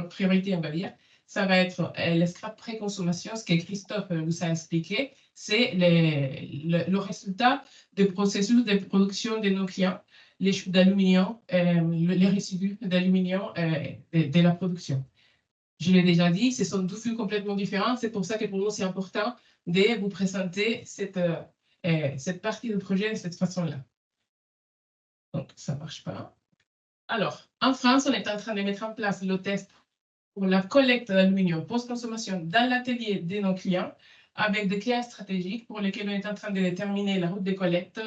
priorité, on va dire, ça va être le scrap pré-consommation, ce que Christophe vous a expliqué, c'est le résultat du processus de production de nos clients, les chutes d'aluminium, les résidus d'aluminium de la production. Je l'ai déjà dit, ce sont deux flux complètement différents. C'est pour ça que pour nous, c'est important de vous présenter cette partie du projet de cette façon-là. Donc, ça ne marche pas. Alors, en France, on est en train de mettre en place le test pour la collecte d'aluminium post-consommation dans l'atelier de nos clients, avec des clients stratégiques pour lesquels on est en train de déterminer la route de collecte,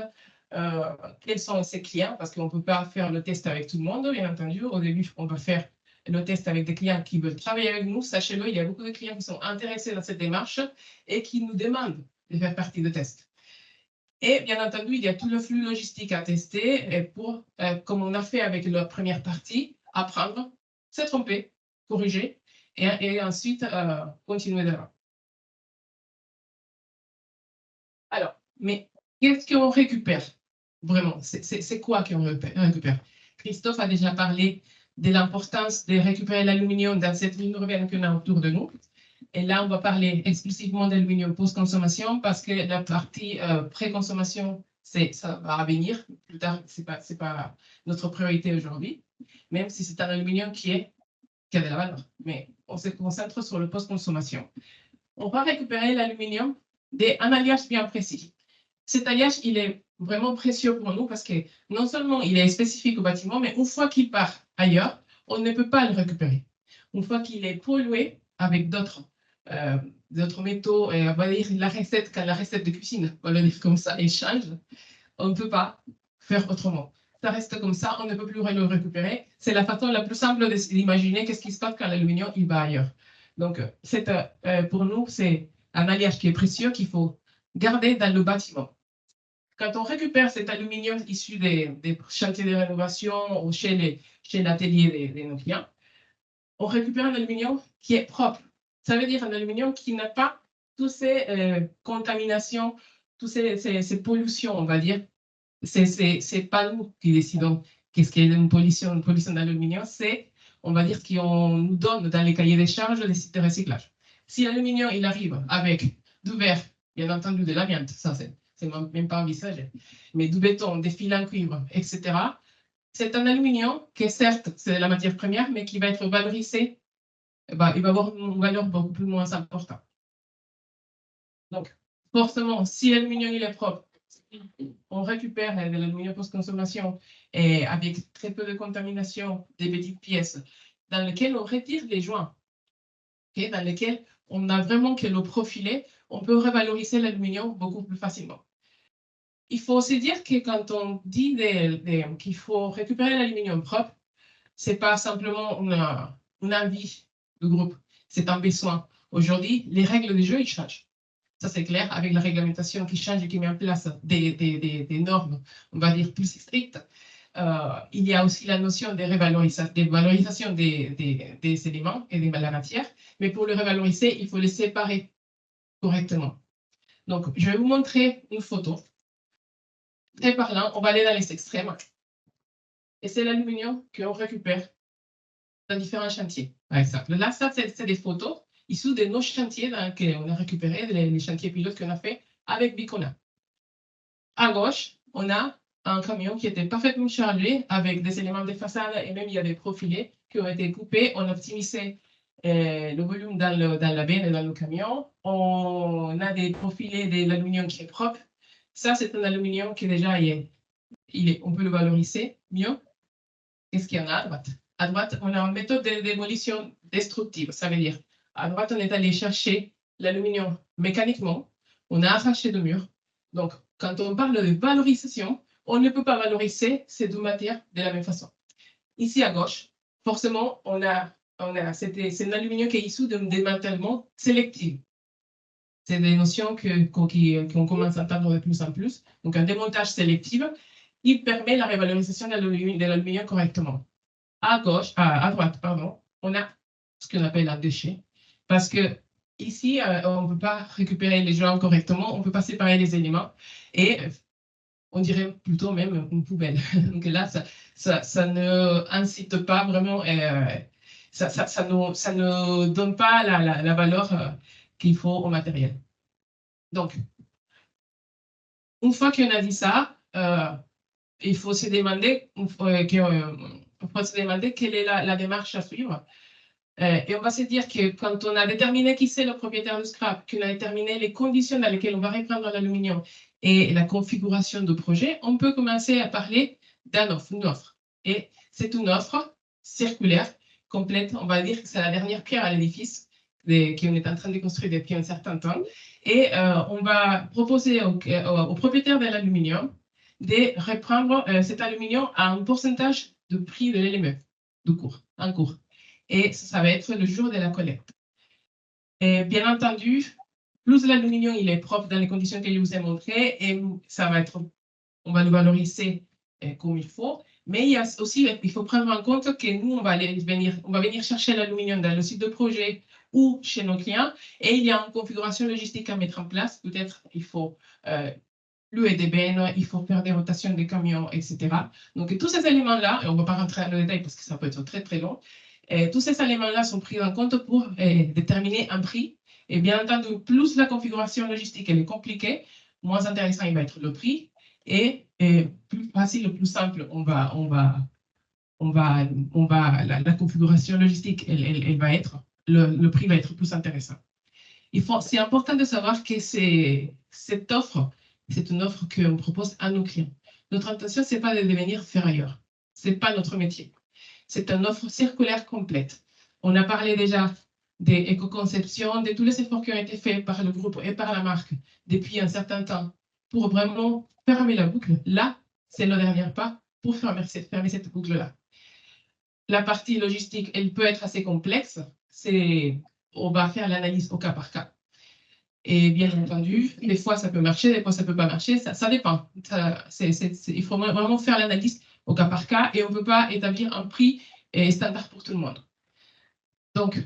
quels sont ces clients, parce qu'on ne peut pas faire le test avec tout le monde, bien entendu. Au début, on va faire le test avec des clients qui veulent travailler avec nous. Sachez-le, il y a beaucoup de clients qui sont intéressés dans cette démarche et qui nous demandent de faire partie du test. Et bien entendu, il y a tout le flux logistique à tester et pour, comme on a fait avec la première partie, apprendre, se tromper, corriger et ensuite continuer devant. Alors, mais qu'est-ce qu'on récupère vraiment? C'est quoi qu'on récupère? Christophe a déjà parlé de l'importance de récupérer l'aluminium dans cette ligne urbaine qu'on a autour de nous. Et là, on va parler exclusivement d'aluminium post-consommation parce que la partie pré-consommation, ça va venir plus tard. C'est pas notre priorité aujourd'hui, même si c'est un aluminium qui a de la valeur. Mais on se concentre sur le post-consommation. On va récupérer l'aluminium d'un alliage bien précis. Cet alliage, il est vraiment précieux pour nous parce que non seulement il est spécifique au bâtiment, mais une fois qu'il part ailleurs, on ne peut pas le récupérer. Une fois qu'il est pollué avec d'autres métaux, et on va dire la recette, quand la recette de cuisine, on va le dire comme ça, et change, on ne peut pas faire autrement. Ça reste comme ça, on ne peut plus le récupérer. C'est la façon la plus simple d'imaginer qu'est-ce qui se passe quand l'aluminium il va ailleurs. Donc, pour nous, c'est un alliage qui est précieux qu'il faut garder dans le bâtiment. Quand on récupère cet aluminium issu des chantiers de rénovation ou chez l'atelier de nos clients, on récupère un aluminium qui est propre. Ça veut dire un aluminium qui n'a pas toutes ces contaminations, toutes ces pollutions, on va dire. C'est pas nous qui décidons qu'est-ce qu'est une pollution d'aluminium, c'est, on va dire, ce qu'on nous donne dans les cahiers des charges des sites de recyclage. Si l'aluminium, il arrive avec du verre, bien entendu de l'amiante, ça c'est même pas envisagé, mais du béton, des fils en cuivre, etc., c'est un aluminium qui, certes, c'est la matière première, mais qui va être valorisé, il va avoir une valeur beaucoup plus moins importante. Donc, forcément, si l'aluminium il est propre, on récupère de l'aluminium post-consommation et avec très peu de contamination des petites pièces dans lesquelles on retire les joints, okay, dans lesquelles on a vraiment que le profilé, on peut revaloriser l'aluminium beaucoup plus facilement. Il faut aussi dire que quand on dit qu'il faut récupérer l'aluminium propre, ce n'est pas simplement une envie du groupe, c'est un besoin. Aujourd'hui, les règles du jeu, ils changent. Ça, c'est clair, avec la réglementation qui change et qui met en place des normes, on va dire, plus strictes. Il y a aussi la notion de valorisation des éléments et de la matière. Mais pour le revaloriser, il faut les séparer correctement. Donc, je vais vous montrer une photo. Très parlant, on va aller dans les extrêmes. Et c'est l'aluminium qu'on récupère dans différents chantiers, par exemple. Là, ça, c'est des photos issus de nos chantiers qu'on a récupérés, les chantiers pilotes qu'on a fait avec Bicona. À gauche, on a un camion qui était parfaitement chargé avec des éléments de façade et même il y a des profilés qui ont été coupés. On a optimisé le volume dans la benne et dans le camion. On a des profilés de l'aluminium qui est propre. Ça, c'est un aluminium qui déjà on peut le valoriser mieux. Qu'est-ce qu'il y en a à droite? À droite, on a une méthode de démolition destructive. Ça veut dire, à droite, on est allé chercher l'aluminium mécaniquement. On a arraché le mur. Donc, quand on parle de valorisation, on ne peut pas valoriser ces deux matières de la même façon. Ici à gauche, forcément, c'est un aluminium qui est issu d'un démantèlement sélectif. C'est des notions qu'on commence à entendre de plus en plus. Donc, un démontage sélectif. il permet la révalorisation de l'aluminium correctement. À droite, pardon, on a ce qu'on appelle un déchet. Parce que ici, on ne peut pas récupérer les joints correctement, on ne peut pas séparer les éléments. Et on dirait plutôt même une poubelle. Donc là, ça ne incite pas vraiment, ça ne donne pas la valeur qu'il faut au matériel. Donc, une fois qu'on a dit ça, il faut se demander, quelle est la démarche à suivre. Et on va se dire que quand on a déterminé qui c'est le propriétaire du scrap, qu'on a déterminé les conditions dans lesquelles on va reprendre l'aluminium et la configuration du projet, on peut commencer à parler d'une offre. Et c'est une offre circulaire, complète. On va dire que c'est la dernière pierre à l'édifice qu'on est en train de construire depuis un certain temps. Et on va proposer au propriétaire de l'aluminium de reprendre cet aluminium à un pourcentage de prix de l'élément en cours. Et ça va être le jour de la collecte. Et bien entendu, plus l'aluminium il est propre dans les conditions que je vous ai montrées, et ça va être, on va le valoriser comme il faut. Mais il faut prendre en compte que nous, on va venir chercher l'aluminium dans le site de projet ou chez nos clients, et il y a une configuration logistique à mettre en place. Peut-être il faut louer des bennes, il faut faire des rotations des camions, etc. Donc tous ces éléments-là, et on ne va pas rentrer dans le détail parce que ça peut être très très long, tous ces éléments-là sont pris en compte pour déterminer un prix. Et bien entendu, plus la configuration logistique elle est compliquée, moins intéressant il va être le prix. Et plus facile, plus simple, la configuration logistique elle va être, le prix va être plus intéressant. C'est important de savoir que cette offre, c'est une offre qu'on propose à nos clients. Notre intention, ce n'est pas de devenir ferrailleur. Ce n'est pas notre métier. C'est une offre circulaire complète. On a parlé déjà des éco-conceptions, de tous les efforts qui ont été faits par le groupe et par la marque depuis un certain temps pour vraiment fermer la boucle. Là, c'est le dernier pas pour fermer cette boucle-là. La partie logistique, elle peut être assez complexe. On va faire l'analyse au cas par cas. Et bien entendu, des fois ça peut marcher, des fois ça ne peut pas marcher, ça dépend. Il faut vraiment faire l'analyse au cas par cas et on ne peut pas établir un prix standard pour tout le monde. Donc,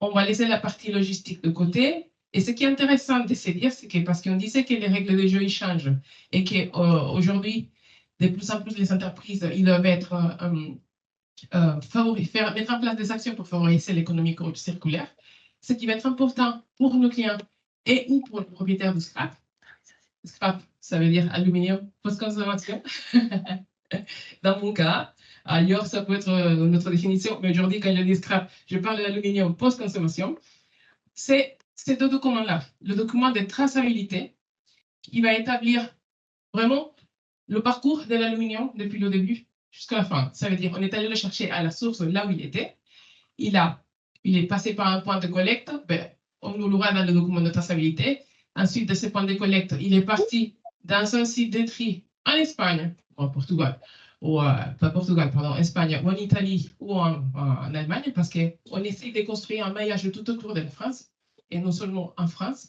on va laisser la partie logistique de côté. Et ce qui est intéressant de se dire, c'est que parce qu'on disait que les règles de jeu ils changent et qu'aujourd'hui, de plus en plus les entreprises, ils doivent être mettre en place des actions pour favoriser l'économie circulaire. Ce qui va être important pour nos clients et ou pour le propriétaire du scrap. Scrap, ça veut dire aluminium post-consommation. Dans mon cas, ailleurs, ça peut être notre définition, mais aujourd'hui, quand je dis scrap, je parle de l'aluminium post-consommation. C'est ces deux documents-là. Le document de traçabilité qui va établir vraiment le parcours de l'aluminium depuis le début jusqu'à la fin. Ça veut dire qu'on est allé le chercher à la source, là où il était. Il est passé par un point de collecte, on nous l'aura dans le document de traçabilité. Ensuite de ce point de collecte, il est parti dans un site de tri en Espagne, ou en Portugal, Espagne, ou en Italie, ou en Allemagne, parce qu'on essaie de construire un maillage tout autour de la France, et non seulement en France.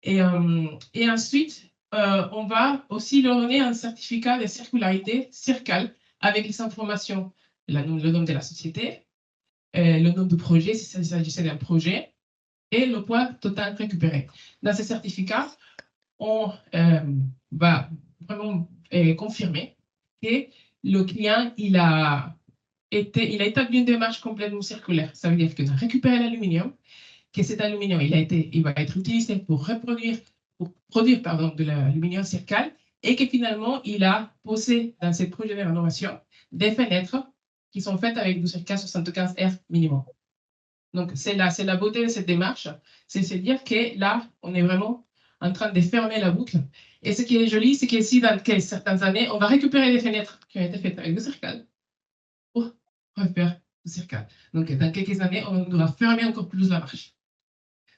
Et ensuite, on va aussi leur donner un certificat de circularité, CIRCAL, avec les informations, le nom de la société, le nom du projet, s'il s'agissait d'un projet, et le poids total récupéré. Dans ce certificat, on va vraiment confirmer que le client il a établi une démarche complètement circulaire. Ça veut dire qu'on a récupéré l'aluminium, que cet aluminium il va être utilisé pour produire de l'aluminium CIRCAL, et que finalement, il a posé dans ce projet de rénovation des fenêtres qui sont faites avec du CIRCAL 75R minimum. Donc, c'est la beauté de cette démarche, c'est se dire que là, on est vraiment en train de fermer la boucle. Et ce qui est joli, c'est qu'ici, dans certaines années, on va récupérer des fenêtres qui ont été faites avec du CIRCAL pour refaire du CIRCAL. Donc, dans quelques années, on devra fermer encore plus la marche.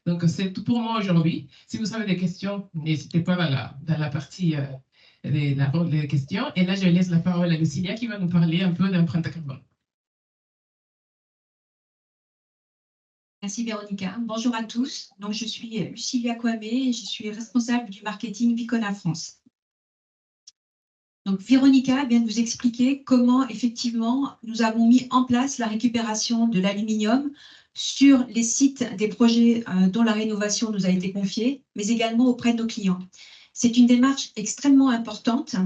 Donc, c'est tout pour moi aujourd'hui. Si vous avez des questions, n'hésitez pas dans la partie des questions. Et là, je laisse la parole à Lucilia qui va nous parler un peu d'empreinte carbone. Merci Véronica. Bonjour à tous. Donc, je suis Lucilia Kwame et je suis responsable du marketing Vicona France. Donc, Véronica vient de vous expliquer comment, effectivement, nous avons mis en place la récupération de l'aluminium sur les sites des projets dont la rénovation nous a été confiée, mais également auprès de nos clients. C'est une démarche extrêmement importante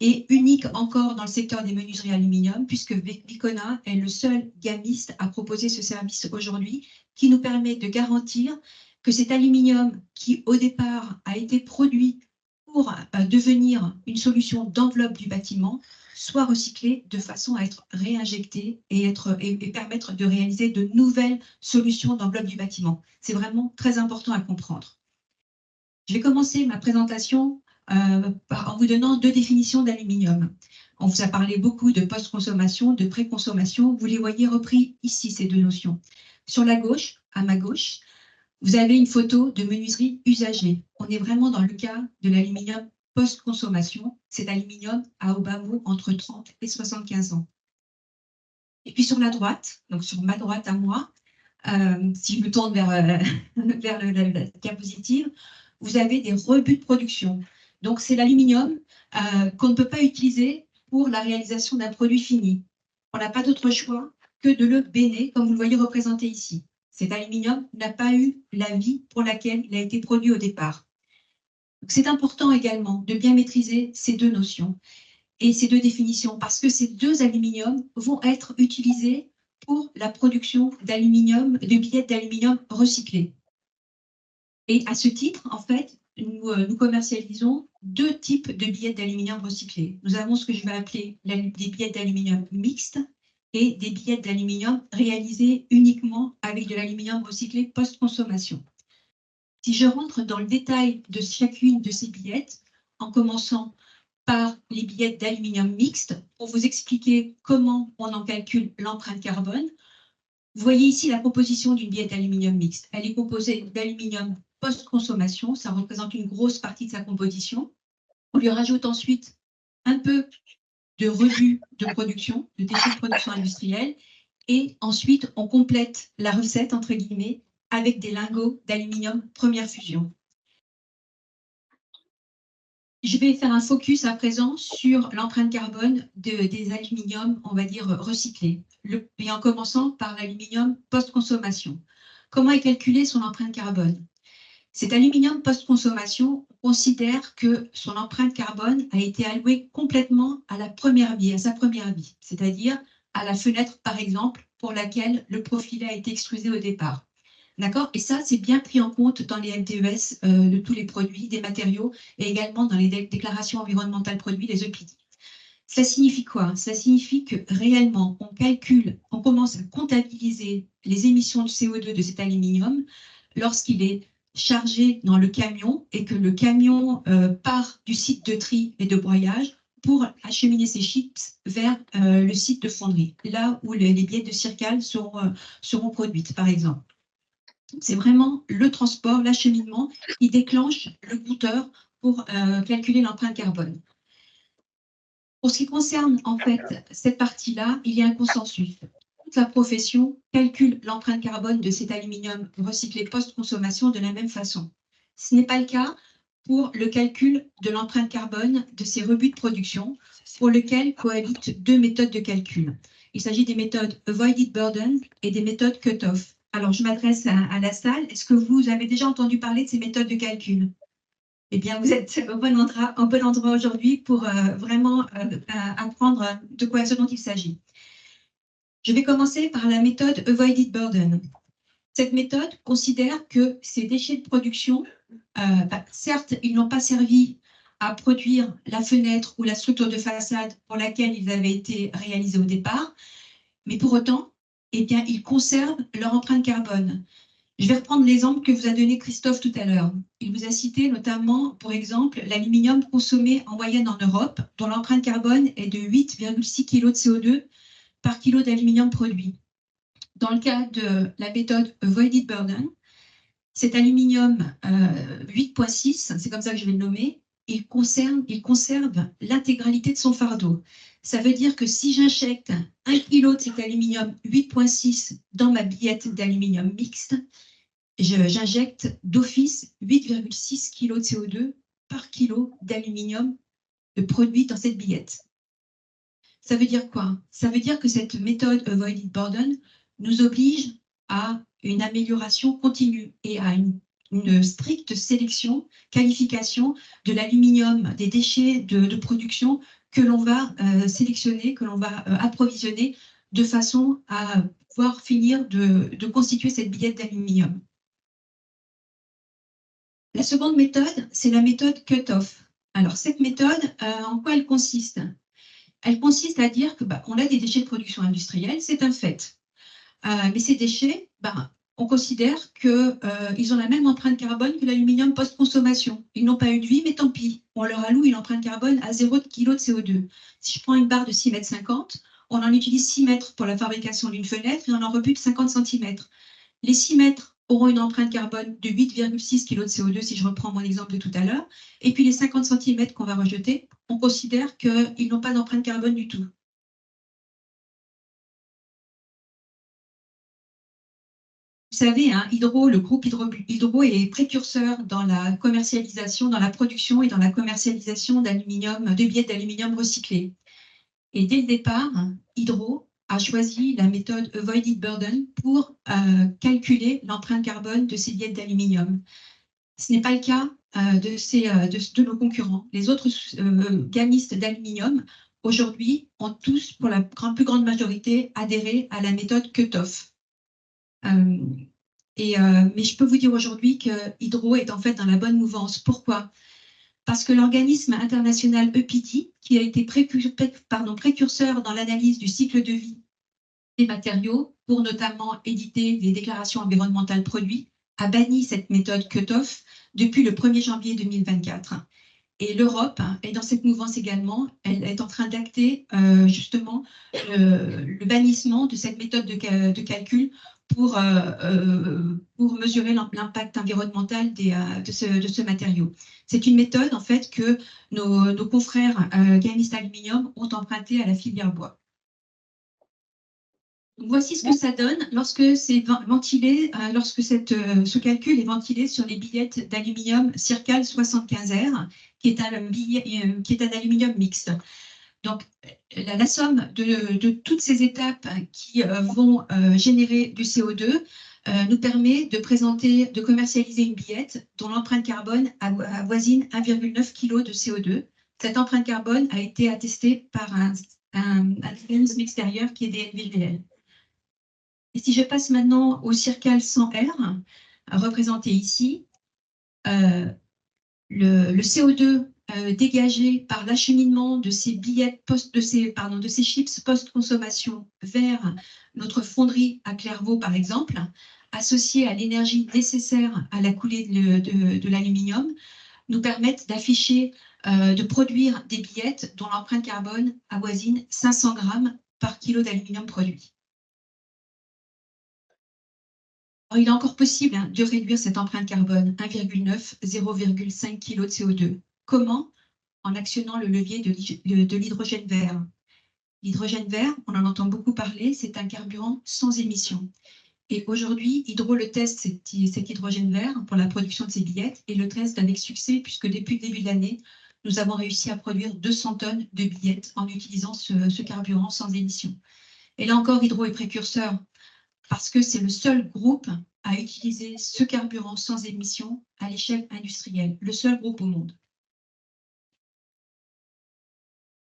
et unique encore dans le secteur des menuiseries aluminium, puisque Vicona est le seul gamiste à proposer ce service aujourd'hui, qui nous permet de garantir que cet aluminium qui, au départ, a été produit pour devenir une solution d'enveloppe du bâtiment, soit recyclé de façon à être réinjecté et permettre de réaliser de nouvelles solutions d'enveloppe du bâtiment. C'est vraiment très important à comprendre. Je vais commencer ma présentation en vous donnant 2 définitions d'aluminium. On vous a parlé beaucoup de post-consommation, de pré-consommation. Vous les voyez repris ici, ces 2 notions. Sur la gauche, à ma gauche, vous avez une photo de menuiserie usagée. On est vraiment dans le cas de l'aluminium post-consommation. Cet aluminium a au bas mot entre 30 et 75 ans. Et puis sur la droite, donc sur ma droite à moi, si je me tourne vers la diapositive, vous avez des rebuts de production. Donc c'est l'aluminium qu'on ne peut pas utiliser pour la réalisation d'un produit fini. On n'a pas d'autre choix que de le béner, comme vous le voyez représenté ici. Cet aluminium n'a pas eu la vie pour laquelle il a été produit au départ. C'est important également de bien maîtriser ces 2 notions et ces 2 définitions, parce que ces 2 aluminiums vont être utilisés pour la production d'aluminium, de billettes d'aluminium recyclés. Et à ce titre, en fait, nous commercialisons 2 types de billettes d'aluminium recyclés. Nous avons ce que je vais appeler des billettes d'aluminium mixtes et des billettes d'aluminium réalisées uniquement avec de l'aluminium recyclé post-consommation. Si je rentre dans le détail de chacune de ces billettes, en commençant par les billettes d'aluminium mixtes, pour vous expliquer comment on en calcule l'empreinte carbone, vous voyez ici la composition d'une billette d'aluminium mixte. Elle est composée d'aluminium post-consommation, ça représente une grosse partie de sa composition. On lui rajoute ensuite un peu de rebut de production, de déchets de production industrielle, et ensuite on complète la recette, entre guillemets, avec des lingots d'aluminium première fusion. Je vais faire un focus à présent sur l'empreinte carbone des aluminiums, on va dire, recyclés, et en commençant par l'aluminium post-consommation. Comment est calculée son empreinte carbone? Cet aluminium post-consommation, on considère que son empreinte carbone a été allouée complètement à la première vie, à sa première vie, c'est-à-dire à la fenêtre, par exemple, pour laquelle le profilet a été extrusé au départ. D'accord? Et ça, c'est bien pris en compte dans les MTES de tous les produits, des matériaux, et également dans les déclarations environnementales produits, les EPD. Cela signifie quoi? Cela signifie que réellement, on commence à comptabiliser les émissions de CO2 de cet aluminium lorsqu'il est chargé dans le camion et que le camion part du site de tri et de broyage pour acheminer ces chips vers le site de fonderie, là où les billettes de Circal seront produites, par exemple. C'est vraiment le transport, l'acheminement qui déclenche le compteur pour calculer l'empreinte carbone. Pour ce qui concerne en fait cette partie-là, il y a un consensus. Toute la profession calcule l'empreinte carbone de cet aluminium recyclé post-consommation de la même façon. Ce n'est pas le cas pour le calcul de l'empreinte carbone de ces rebuts de production, pour lequel cohabitent 2 méthodes de calcul. Il s'agit des méthodes Avoided Burden et des méthodes Cut-off. Alors, je m'adresse à la salle. Est-ce que vous avez déjà entendu parler de ces méthodes de calcul? Eh bien, vous êtes au bon endroit aujourd'hui pour vraiment apprendre de quoi ce dont il s'agit. Je vais commencer par la méthode Avoided Burden. Cette méthode considère que ces déchets de production, certes, ils n'ont pas servi à produire la fenêtre ou la structure de façade pour laquelle ils avaient été réalisés au départ, mais pour autant, eh bien, ils conservent leur empreinte carbone. Je vais reprendre l'exemple que vous a donné Christophe tout à l'heure. Il vous a cité notamment, pour exemple, l'aluminium consommé en moyenne en Europe, dont l'empreinte carbone est de 8,6 kg de CO2 par kilo d'aluminium produit. Dans le cas de la méthode Avoided Burden, cet aluminium 8,6, c'est comme ça que je vais le nommer, il conserve l'intégralité de son fardeau. Ça veut dire que si j'injecte 1 kg de cet aluminium 8,6 dans ma billette d'aluminium mixte, j'injecte d'office 8,6 kg de CO2 par kilo d'aluminium de produit dans cette billette. Ça veut dire quoi? Ça veut dire que cette méthode Avoided Burden nous oblige à une amélioration continue et à une stricte sélection, qualification de l'aluminium, des déchets de production que l'on va sélectionner, que l'on va approvisionner de façon à pouvoir finir de constituer cette billette d'aluminium. La seconde méthode, c'est la méthode cut-off. Alors, cette méthode, en quoi elle consiste? Elle consiste à dire que on a des déchets de production industrielle, c'est un fait. Mais ces déchets, on considère qu'ils ont la même empreinte carbone que l'aluminium post-consommation. Ils n'ont pas eu de vie, mais tant pis. On leur alloue une empreinte carbone à 0 kg de CO2. Si je prends une barre de 6,50 m, on en utilise 6 mètres pour la fabrication d'une fenêtre et on en rebute 50 cm. Les 6 mètres auront une empreinte carbone de 8,6 kg de CO2, si je reprends mon exemple de tout à l'heure. Et puis les 50 cm qu'on va rejeter, on considère qu'ils n'ont pas d'empreinte carbone du tout. Vous savez, le groupe Hydro est précurseur dans la commercialisation, dans la production et dans la commercialisation de billets d'aluminium recyclés. Et dès le départ, Hydro a choisi la méthode Avoided Burden pour calculer l'empreinte carbone de ces billets d'aluminium. Ce n'est pas le cas de nos concurrents. Les autres gamistes d'aluminium, aujourd'hui, ont tous, pour la plus grande majorité, adhéré à la méthode cut-off. Mais je peux vous dire aujourd'hui que Hydro est en fait dans la bonne mouvance. Pourquoi? Parce que l'organisme international EPD, qui a été précurseur dans l'analyse du cycle de vie des matériaux, pour notamment éditer des déclarations environnementales produits, a banni cette méthode cut-off depuis le 1er janvier 2024. Et l'Europe est dans cette mouvance également. Elle est en train d'acter justement le bannissement de cette méthode de calcul pour mesurer l'impact environnemental de ce matériau. C'est une méthode en fait que nos confrères gamistes aluminium ont empruntée à la filière bois. Voici ce que ça donne lorsque c'est ventilé, lorsque ce calcul est ventilé sur les billettes d'aluminium Circal 75R, qui est un aluminium mixte. Donc, la somme de toutes ces étapes qui vont générer du CO2 nous permet de commercialiser une billette dont l'empreinte carbone avoisine 1,9 kg de CO2. Cette empreinte carbone a été attestée par un organisme extérieur qui est DNVGL. Et si je passe maintenant au Circal 100R, représenté ici, le CO2 dégagé par l'acheminement de ces billettes de ces chips post-consommation vers notre fonderie à Clairvaux, par exemple, associé à l'énergie nécessaire à la coulée de l'aluminium, nous permettent d'afficher, de produire des billettes dont l'empreinte carbone avoisine 500 grammes par kilo d'aluminium produit. Alors, il est encore possible de réduire cette empreinte carbone 1,9, 0,5 kg de CO2. Comment? En actionnant le levier de l'hydrogène vert. L'hydrogène vert, on en entend beaucoup parler, c'est un carburant sans émission. Et aujourd'hui, Hydro le teste, cet hydrogène vert, pour la production de ses billettes, et le teste avec succès, puisque depuis le début de l'année, nous avons réussi à produire 200 tonnes de billettes en utilisant ce carburant sans émission. Et là encore, Hydro est précurseur, parce que c'est le seul groupe à utiliser ce carburant sans émission à l'échelle industrielle, le seul groupe au monde.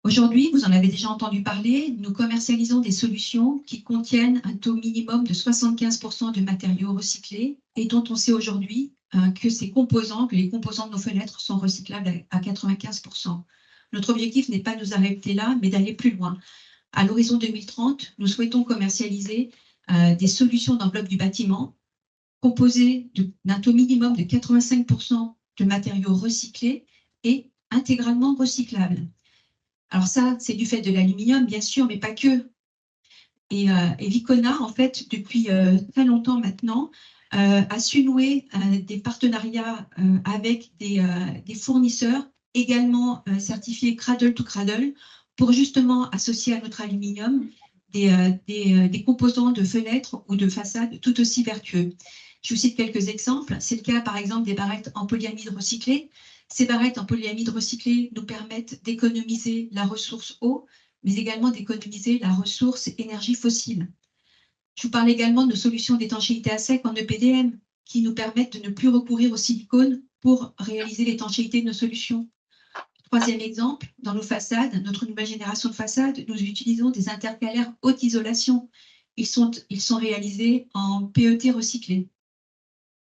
Aujourd'hui, vous en avez déjà entendu parler, nous commercialisons des solutions qui contiennent un taux minimum de 75% de matériaux recyclés et dont on sait aujourd'hui que les composants de nos fenêtres sont recyclables à 95%. Notre objectif n'est pas de nous arrêter là, mais d'aller plus loin. À l'horizon 2030, nous souhaitons commercialiser des solutions d'enveloppe du bâtiment composées d'un taux minimum de 85% de matériaux recyclés et intégralement recyclables. Alors ça, c'est du fait de l'aluminium, bien sûr, mais pas que. Et Vicona, en fait, depuis très longtemps maintenant, a su nouer des partenariats avec des fournisseurs également certifiés Cradle to Cradle pour justement associer à notre aluminium des composants de fenêtres ou de façades tout aussi vertueux. Je vous cite quelques exemples. C'est le cas, par exemple, des barrettes en polyamide recyclées. Ces barrettes en polyamide recyclé nous permettent d'économiser la ressource eau, mais également d'économiser la ressource énergie fossile. Je vous parle également de nos solutions d'étanchéité à sec en EPDM, qui nous permettent de ne plus recourir au silicone pour réaliser l'étanchéité de nos solutions. Troisième exemple, dans nos façades, notre nouvelle génération de façades, nous utilisons des intercalaires haute isolation. Ils sont réalisés en PET recyclé.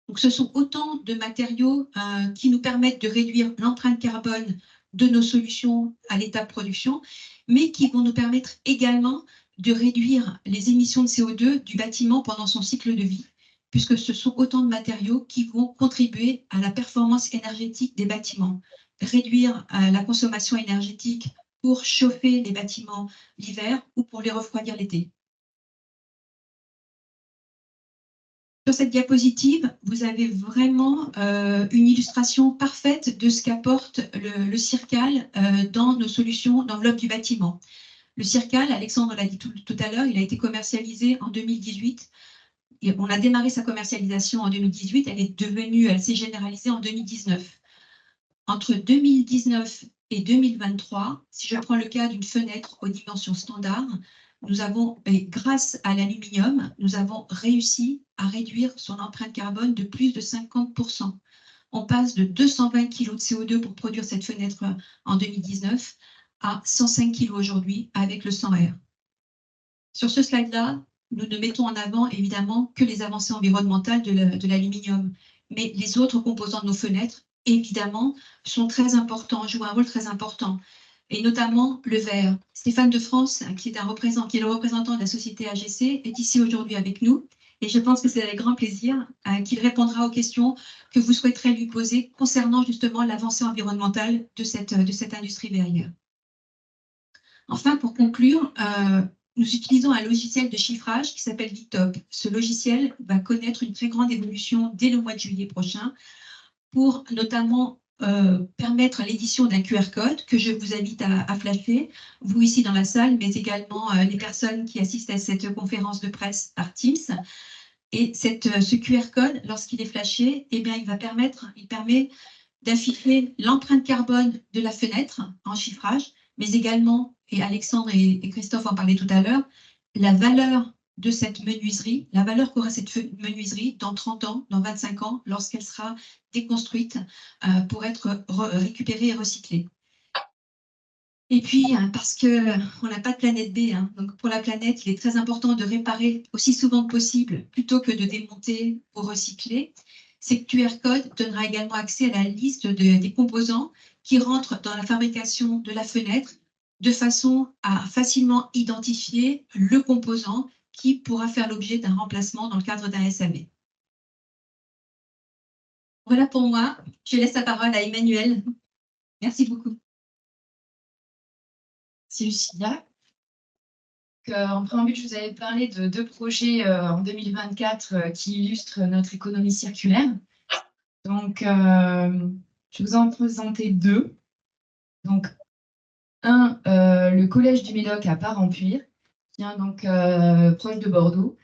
Donc, ce sont autant de matériaux qui nous permettent de réduire l'empreinte carbone de nos solutions à l'état de production, mais qui vont nous permettre également de réduire les émissions de CO2 du bâtiment pendant son cycle de vie, puisque ce sont autant de matériaux qui vont contribuer à la performance énergétique des bâtiments, réduire la consommation énergétique pour chauffer les bâtiments l'hiver ou pour les refroidir l'été. Sur cette diapositive, vous avez vraiment une illustration parfaite de ce qu'apporte le Circal dans nos solutions d'enveloppe du bâtiment. Le Circal, Alexandre l'a dit tout à l'heure, il a été commercialisé en 2018. Et on a démarré sa commercialisation en 2018, elle s'est généralisée en 2019. Entre 2019 et 2023, si je prends le cas d'une fenêtre aux dimensions standards, nous avons, grâce à l'aluminium, nous avons réussi à réduire son empreinte carbone de plus de 50%. On passe de 220 kg de CO2 pour produire cette fenêtre en 2019 à 105 kg aujourd'hui avec le 100R. Sur ce slide-là, nous ne mettons en avant évidemment que les avancées environnementales de l'aluminium, mais les autres composants de nos fenêtres, évidemment, sont très importants, jouent un rôle très important. Et notamment le verre. Stéphane de France, qui est le représentant de la société AGC, est ici aujourd'hui avec nous. Et je pense que c'est avec grand plaisir qu'il répondra aux questions que vous souhaiterez lui poser concernant justement l'avancée environnementale de cette industrie verrière. Enfin, pour conclure, nous utilisons un logiciel de chiffrage qui s'appelle Vitop. Ce logiciel va connaître une très grande évolution dès le mois de juillet prochain pour notamment permettre l'édition d'un QR code que je vous invite à flasher, vous ici dans la salle, mais également les personnes qui assistent à cette conférence de presse par Teams. Et ce QR code, lorsqu'il est flashé, eh bien, il permet d'afficher l'empreinte carbone de la fenêtre en chiffrage, mais également, et Alexandre et Christophe en parlaient tout à l'heure, la valeur de cette menuiserie, la valeur qu'aura cette menuiserie dans 30 ans, dans 25 ans, lorsqu'elle sera déconstruite pour être récupérée et recyclée. Et puis, parce qu'on n'a pas de planète B, donc pour la planète, il est très important de réparer aussi souvent que possible plutôt que de démonter pour recycler. Ces QR code donnera également accès à la liste des composants qui rentrent dans la fabrication de la fenêtre de façon à facilement identifier le composant qui pourra faire l'objet d'un remplacement dans le cadre d'un SAV. Voilà pour moi. Je laisse la parole à Emmanuel. Merci beaucoup. Merci Lucia. En préambule, je vous avais parlé de 2 projets en 2024 qui illustrent notre économie circulaire. Donc, je vais vous en présenter 2. Donc, le collège du Médoc à Parempuire, qui est donc proche de Bordeaux,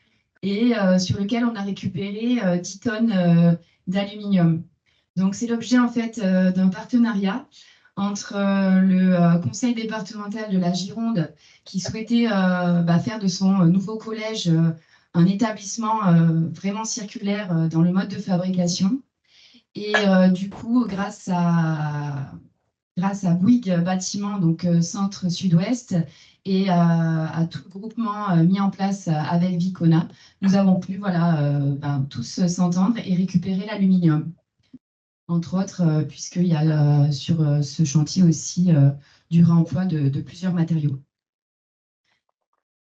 et sur lequel on a récupéré 10 tonnes d'aluminium. Donc, c'est l'objet en fait d'un partenariat entre le conseil départemental de la Gironde, qui souhaitait faire de son nouveau collège un établissement vraiment circulaire dans le mode de fabrication. Et du coup, grâce à Bouygues Bâtiment, donc centre sud-ouest, et à tout le groupement mis en place avec Vicona, nous avons pu tous s'entendre et récupérer l'aluminium. Entre autres, puisqu'il y a sur ce chantier aussi du réemploi de plusieurs matériaux.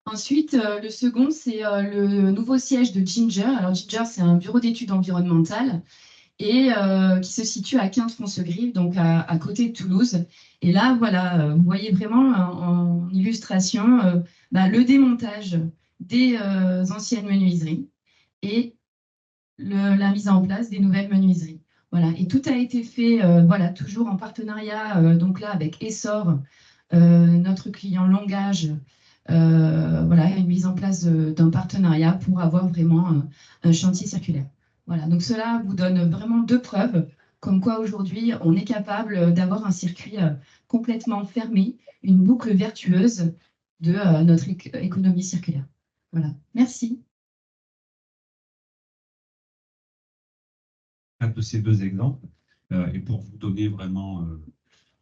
Ensuite, le second, c'est le nouveau siège de Ginger. Alors Ginger, c'est un bureau d'études environnementales et qui se situe à Quinte-Foncegrive, donc à côté de Toulouse. Et là, voilà, vous voyez vraiment en illustration le démontage des anciennes menuiseries et la mise en place des nouvelles menuiseries. Voilà, et tout a été fait, toujours en partenariat, donc là, avec Essor, notre client Longage, une mise en place d'un partenariat pour avoir vraiment un chantier circulaire. Voilà, donc cela vous donne vraiment 2 preuves Comme quoi aujourd'hui, on est capable d'avoir un circuit complètement fermé, une boucle vertueuse de notre économie circulaire. Voilà, merci. De ces deux exemples, et pour vous donner vraiment,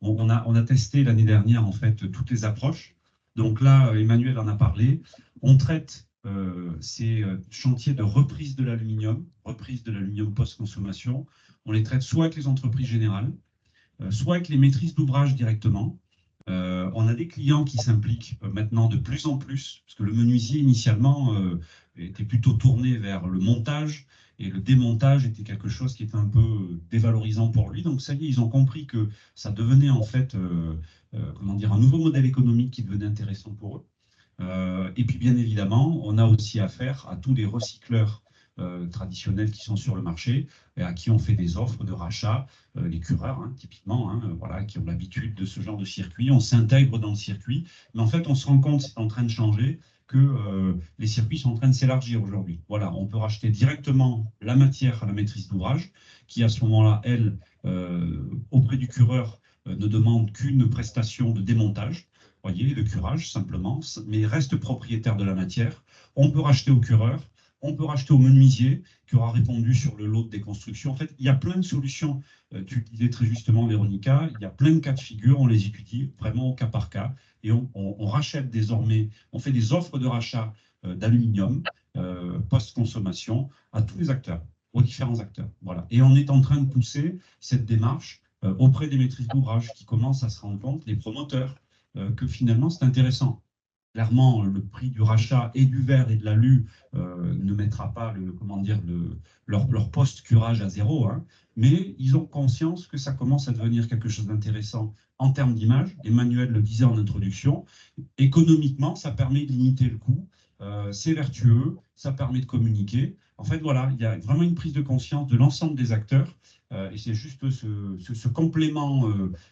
on a testé l'année dernière en fait toutes les approches. Donc là, Emmanuel en a parlé. On traite ces chantiers de reprise de l'aluminium post-consommation. On les traite soit avec les entreprises générales, soit avec les maîtrises d'ouvrage directement. On a des clients qui s'impliquent maintenant de plus en plus, parce que le menuisier initialement était plutôt tourné vers le montage, et le démontage était quelque chose qui était un peu dévalorisant pour lui. Donc ça y est, ils ont compris que ça devenait en fait comment dire, un nouveau modèle économique qui devenait intéressant pour eux. Et puis bien évidemment, on a aussi affaire à tous les recycleurs traditionnels qui sont sur le marché et à qui on fait des offres de rachat, les cureurs hein, typiquement, hein, voilà, qui ont l'habitude de ce genre de circuit. On s'intègre dans le circuit, mais en fait on se rend compte, c'est en train de changer, que les circuits sont en train de s'élargir aujourd'hui. Voilà, on peut racheter directement la matière à la maîtrise d'ouvrage, qui à ce moment-là, elle, auprès du cureur, ne demande qu'une prestation de démontage, voyez, de curage simplement, mais reste propriétaire de la matière. On peut racheter au cureur, on peut racheter au menuisier qui aura répondu sur le lot de déconstruction. En fait, il y a plein de solutions. Tu le disais très justement, Véronica, il y a plein de cas de figure, on les étudie vraiment au cas par cas et on rachète désormais, on fait des offres de rachat d'aluminium post-consommation à tous les acteurs, aux différents acteurs. Voilà. Et on est en train de pousser cette démarche auprès des maîtrises d'ouvrage qui commencent à se rendre compte, les promoteurs, que finalement c'est intéressant. Clairement, le prix du rachat et du verre et de l'alu ne mettra pas leur post-curage à zéro, hein, mais ils ont conscience que ça commence à devenir quelque chose d'intéressant en termes d'image. Emmanuel le disait en introduction, économiquement, ça permet de limiter le coût, c'est vertueux, ça permet de communiquer. En fait, voilà, il y a vraiment une prise de conscience de l'ensemble des acteurs et c'est juste ce complément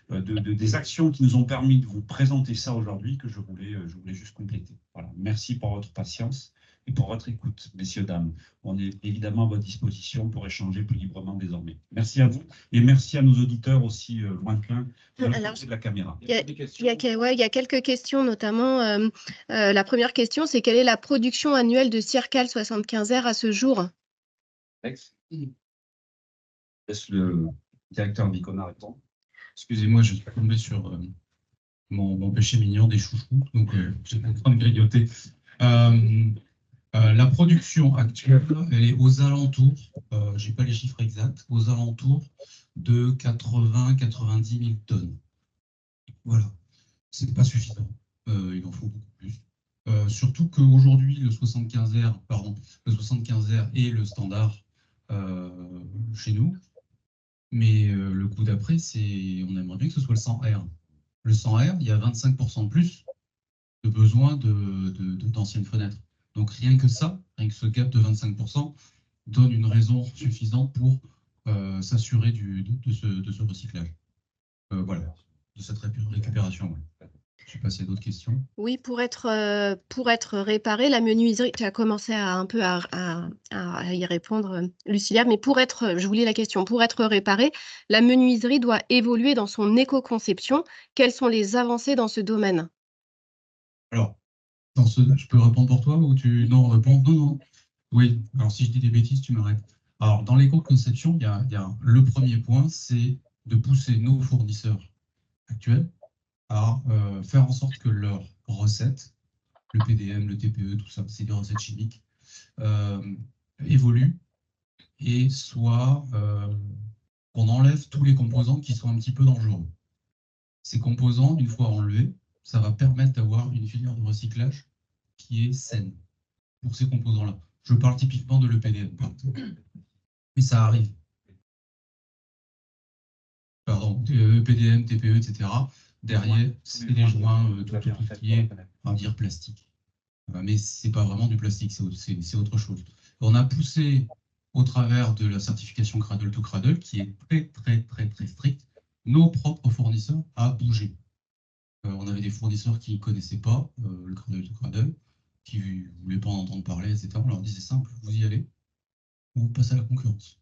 des actions qui nous ont permis de vous présenter ça aujourd'hui que je voulais juste compléter. Voilà. Merci pour votre patience et pour votre écoute, messieurs, dames. On est évidemment à votre disposition pour échanger plus librement désormais. Merci à vous et merci à nos auditeurs aussi lointains de l'autre côté de la caméra. Il y a quelques questions, notamment la première question, c'est quelle est la production annuelle de Circal 75R à ce jour? Laisse le directeur d'Icona répondre. Excusez-moi, je suis tombé sur mon péché mignon des chouchous, donc j'ai pas le temps de grignoter. La production actuelle, elle est aux alentours, j'ai pas les chiffres exacts, aux alentours de 80-90 000 tonnes. Voilà, c'est pas suffisant, il en faut beaucoup plus. Surtout qu'aujourd'hui, le 75R est le standard chez nous. Mais le coup d'après, c'est on aimerait bien que ce soit le 100R. Le 100R, il y a 25% de plus de besoin d'anciennes fenêtres. Donc rien que ça, rien que ce gap de 25%, donne une raison suffisante pour s'assurer de ce recyclage. Voilà, de cette récupération. Ouais. Je ne sais pas s'il y a d'autres questions. Oui, pour être réparé, la menuiserie, tu as commencé un peu à y répondre, Lucilia, mais je voulais la question, pour être réparée, la menuiserie doit évoluer dans son éco-conception. Quelles sont les avancées dans ce domaine? Alors, je peux répondre pour toi ou tu... Non, réponds. Non. Oui, alors si je dis des bêtises, tu m'arrêtes. Alors, dans l'éco-conception, il y a le premier point, c'est de pousser nos fournisseurs actuels à faire en sorte que leurs recettes, le PDM, le TPE, tout ça, c'est des recettes chimiques, évoluent et soit qu'on enlève tous les composants qui sont un petit peu dangereux. Ces composants, une fois enlevés, ça va permettre d'avoir une filière de recyclage qui est saine pour ces composants-là. Je parle typiquement de l'EPDM, mais ça arrive. Pardon, EPDM, TPE, etc. Derrière, c'est les joints, tout ce qui est, on va dire, plastique. Mais ce n'est pas vraiment du plastique, c'est autre chose. On a poussé, au travers de la certification Cradle to Cradle, qui est très stricte, nos propres fournisseurs à bouger. On avait des fournisseurs qui ne connaissaient pas le Cradle to Cradle, qui ne voulaient pas en entendre parler, etc. On leur disait simple, vous y allez, ou vous passez à la concurrence.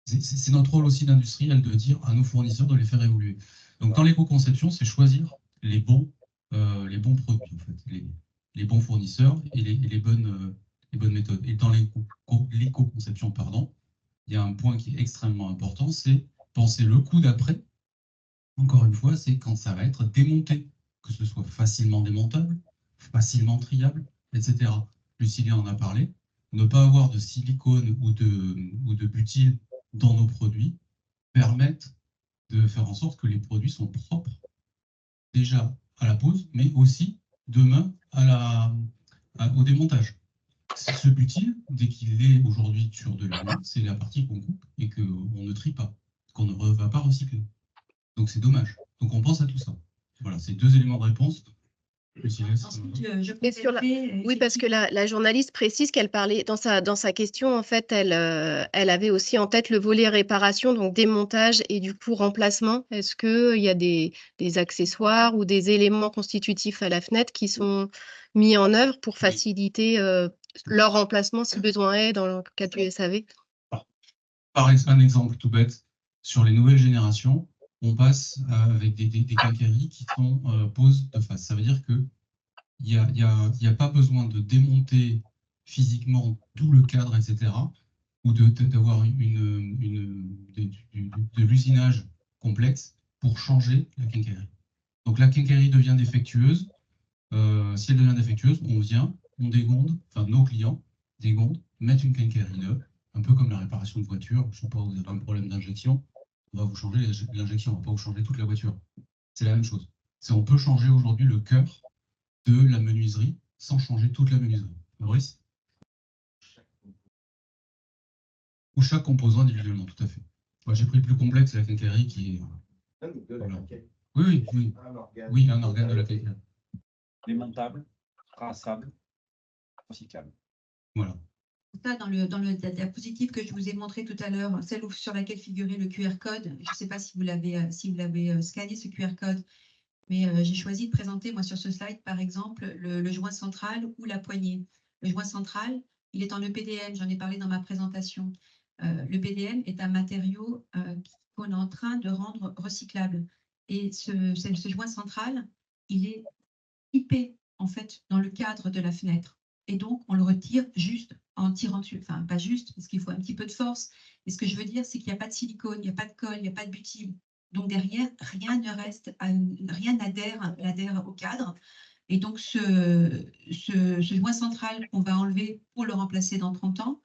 C'est notre rôle aussi d'industriel de dire à nos fournisseurs de les faire évoluer. Donc, dans l'éco-conception, c'est choisir les bons produits, en fait, les bons fournisseurs et les bonnes méthodes. Et dans l'éco-conception, pardon, il y a un point qui est extrêmement important, c'est penser le coût d'après. Encore une fois, c'est quand ça va être démonté, que ce soit facilement démontable, facilement triable, etc. Lucilia en a parlé. Ne pas avoir de silicone ou de butyle dans nos produits permettent de faire en sorte que les produits sont propres déjà à la pose, mais aussi demain au démontage. Ce butyle, dès qu'il est aujourd'hui sur de l'alu, c'est la partie qu'on coupe et qu'on ne trie pas, qu'on ne va pas recycler. Donc c'est dommage. Donc on pense à tout ça. Voilà, c'est 2 éléments de réponse. Ensuite, Et sur oui, parce que la journaliste précise qu'elle parlait, dans sa question, en fait, elle avait aussi en tête le volet réparation, donc démontage et du coup remplacement. Est-ce qu'il y a des accessoires ou des éléments constitutifs à la fenêtre qui sont mis en œuvre pour faciliter leur remplacement si besoin est dans le cas du SAV? Un exemple tout bête, sur les nouvelles générations, on passe avec des quincailleries qui sont poses de face. Ça veut dire que il n'y a pas besoin de démonter physiquement tout le cadre, etc., ou d'avoir de l'usinage complexe pour changer la quincaillerie. Donc la quincaillerie devient défectueuse. Si elle devient défectueuse, on vient, on dégonde, enfin nos clients dégondent, mettent une quincaillerie neuve, un peu comme la réparation de voiture. Je ne sais pas, vous avez un problème d'injection, on va vous changer l'injection, on ne va pas vous changer toute la voiture. C'est la même chose. On peut changer aujourd'hui le cœur de la menuiserie sans changer toute la menuiserie. Maurice? Ou chaque composant individuellement, tout à fait. Moi, j'ai pris le plus complexe, la quincaillerie qui est. Voilà. Oui. Oui, un organe de la quincaillerie. Démontable, traçable, recyclable. Voilà. Ça, dans le diapositive que je vous ai montré tout à l'heure, celle sur laquelle figurait le QR code, je ne sais pas si vous l'avez scanné, ce QR code, mais j'ai choisi de présenter, moi, sur ce slide, par exemple, le joint central ou la poignée. Le joint central, il est en EPDM, j'en ai parlé dans ma présentation. L'EPDM est un matériau qu'on est en train de rendre recyclable. Et ce joint central, il est pipé, en fait, dans le cadre de la fenêtre. Et donc, on le retire juste en tirant dessus. Enfin, pas juste, parce qu'il faut un petit peu de force. Et ce que je veux dire, c'est qu'il n'y a pas de silicone, il n'y a pas de colle, il n'y a pas de butyle. Donc, derrière, rien ne reste, rien n'adhère au cadre. Et donc, ce joint central qu'on va enlever pour le remplacer dans 30 ans,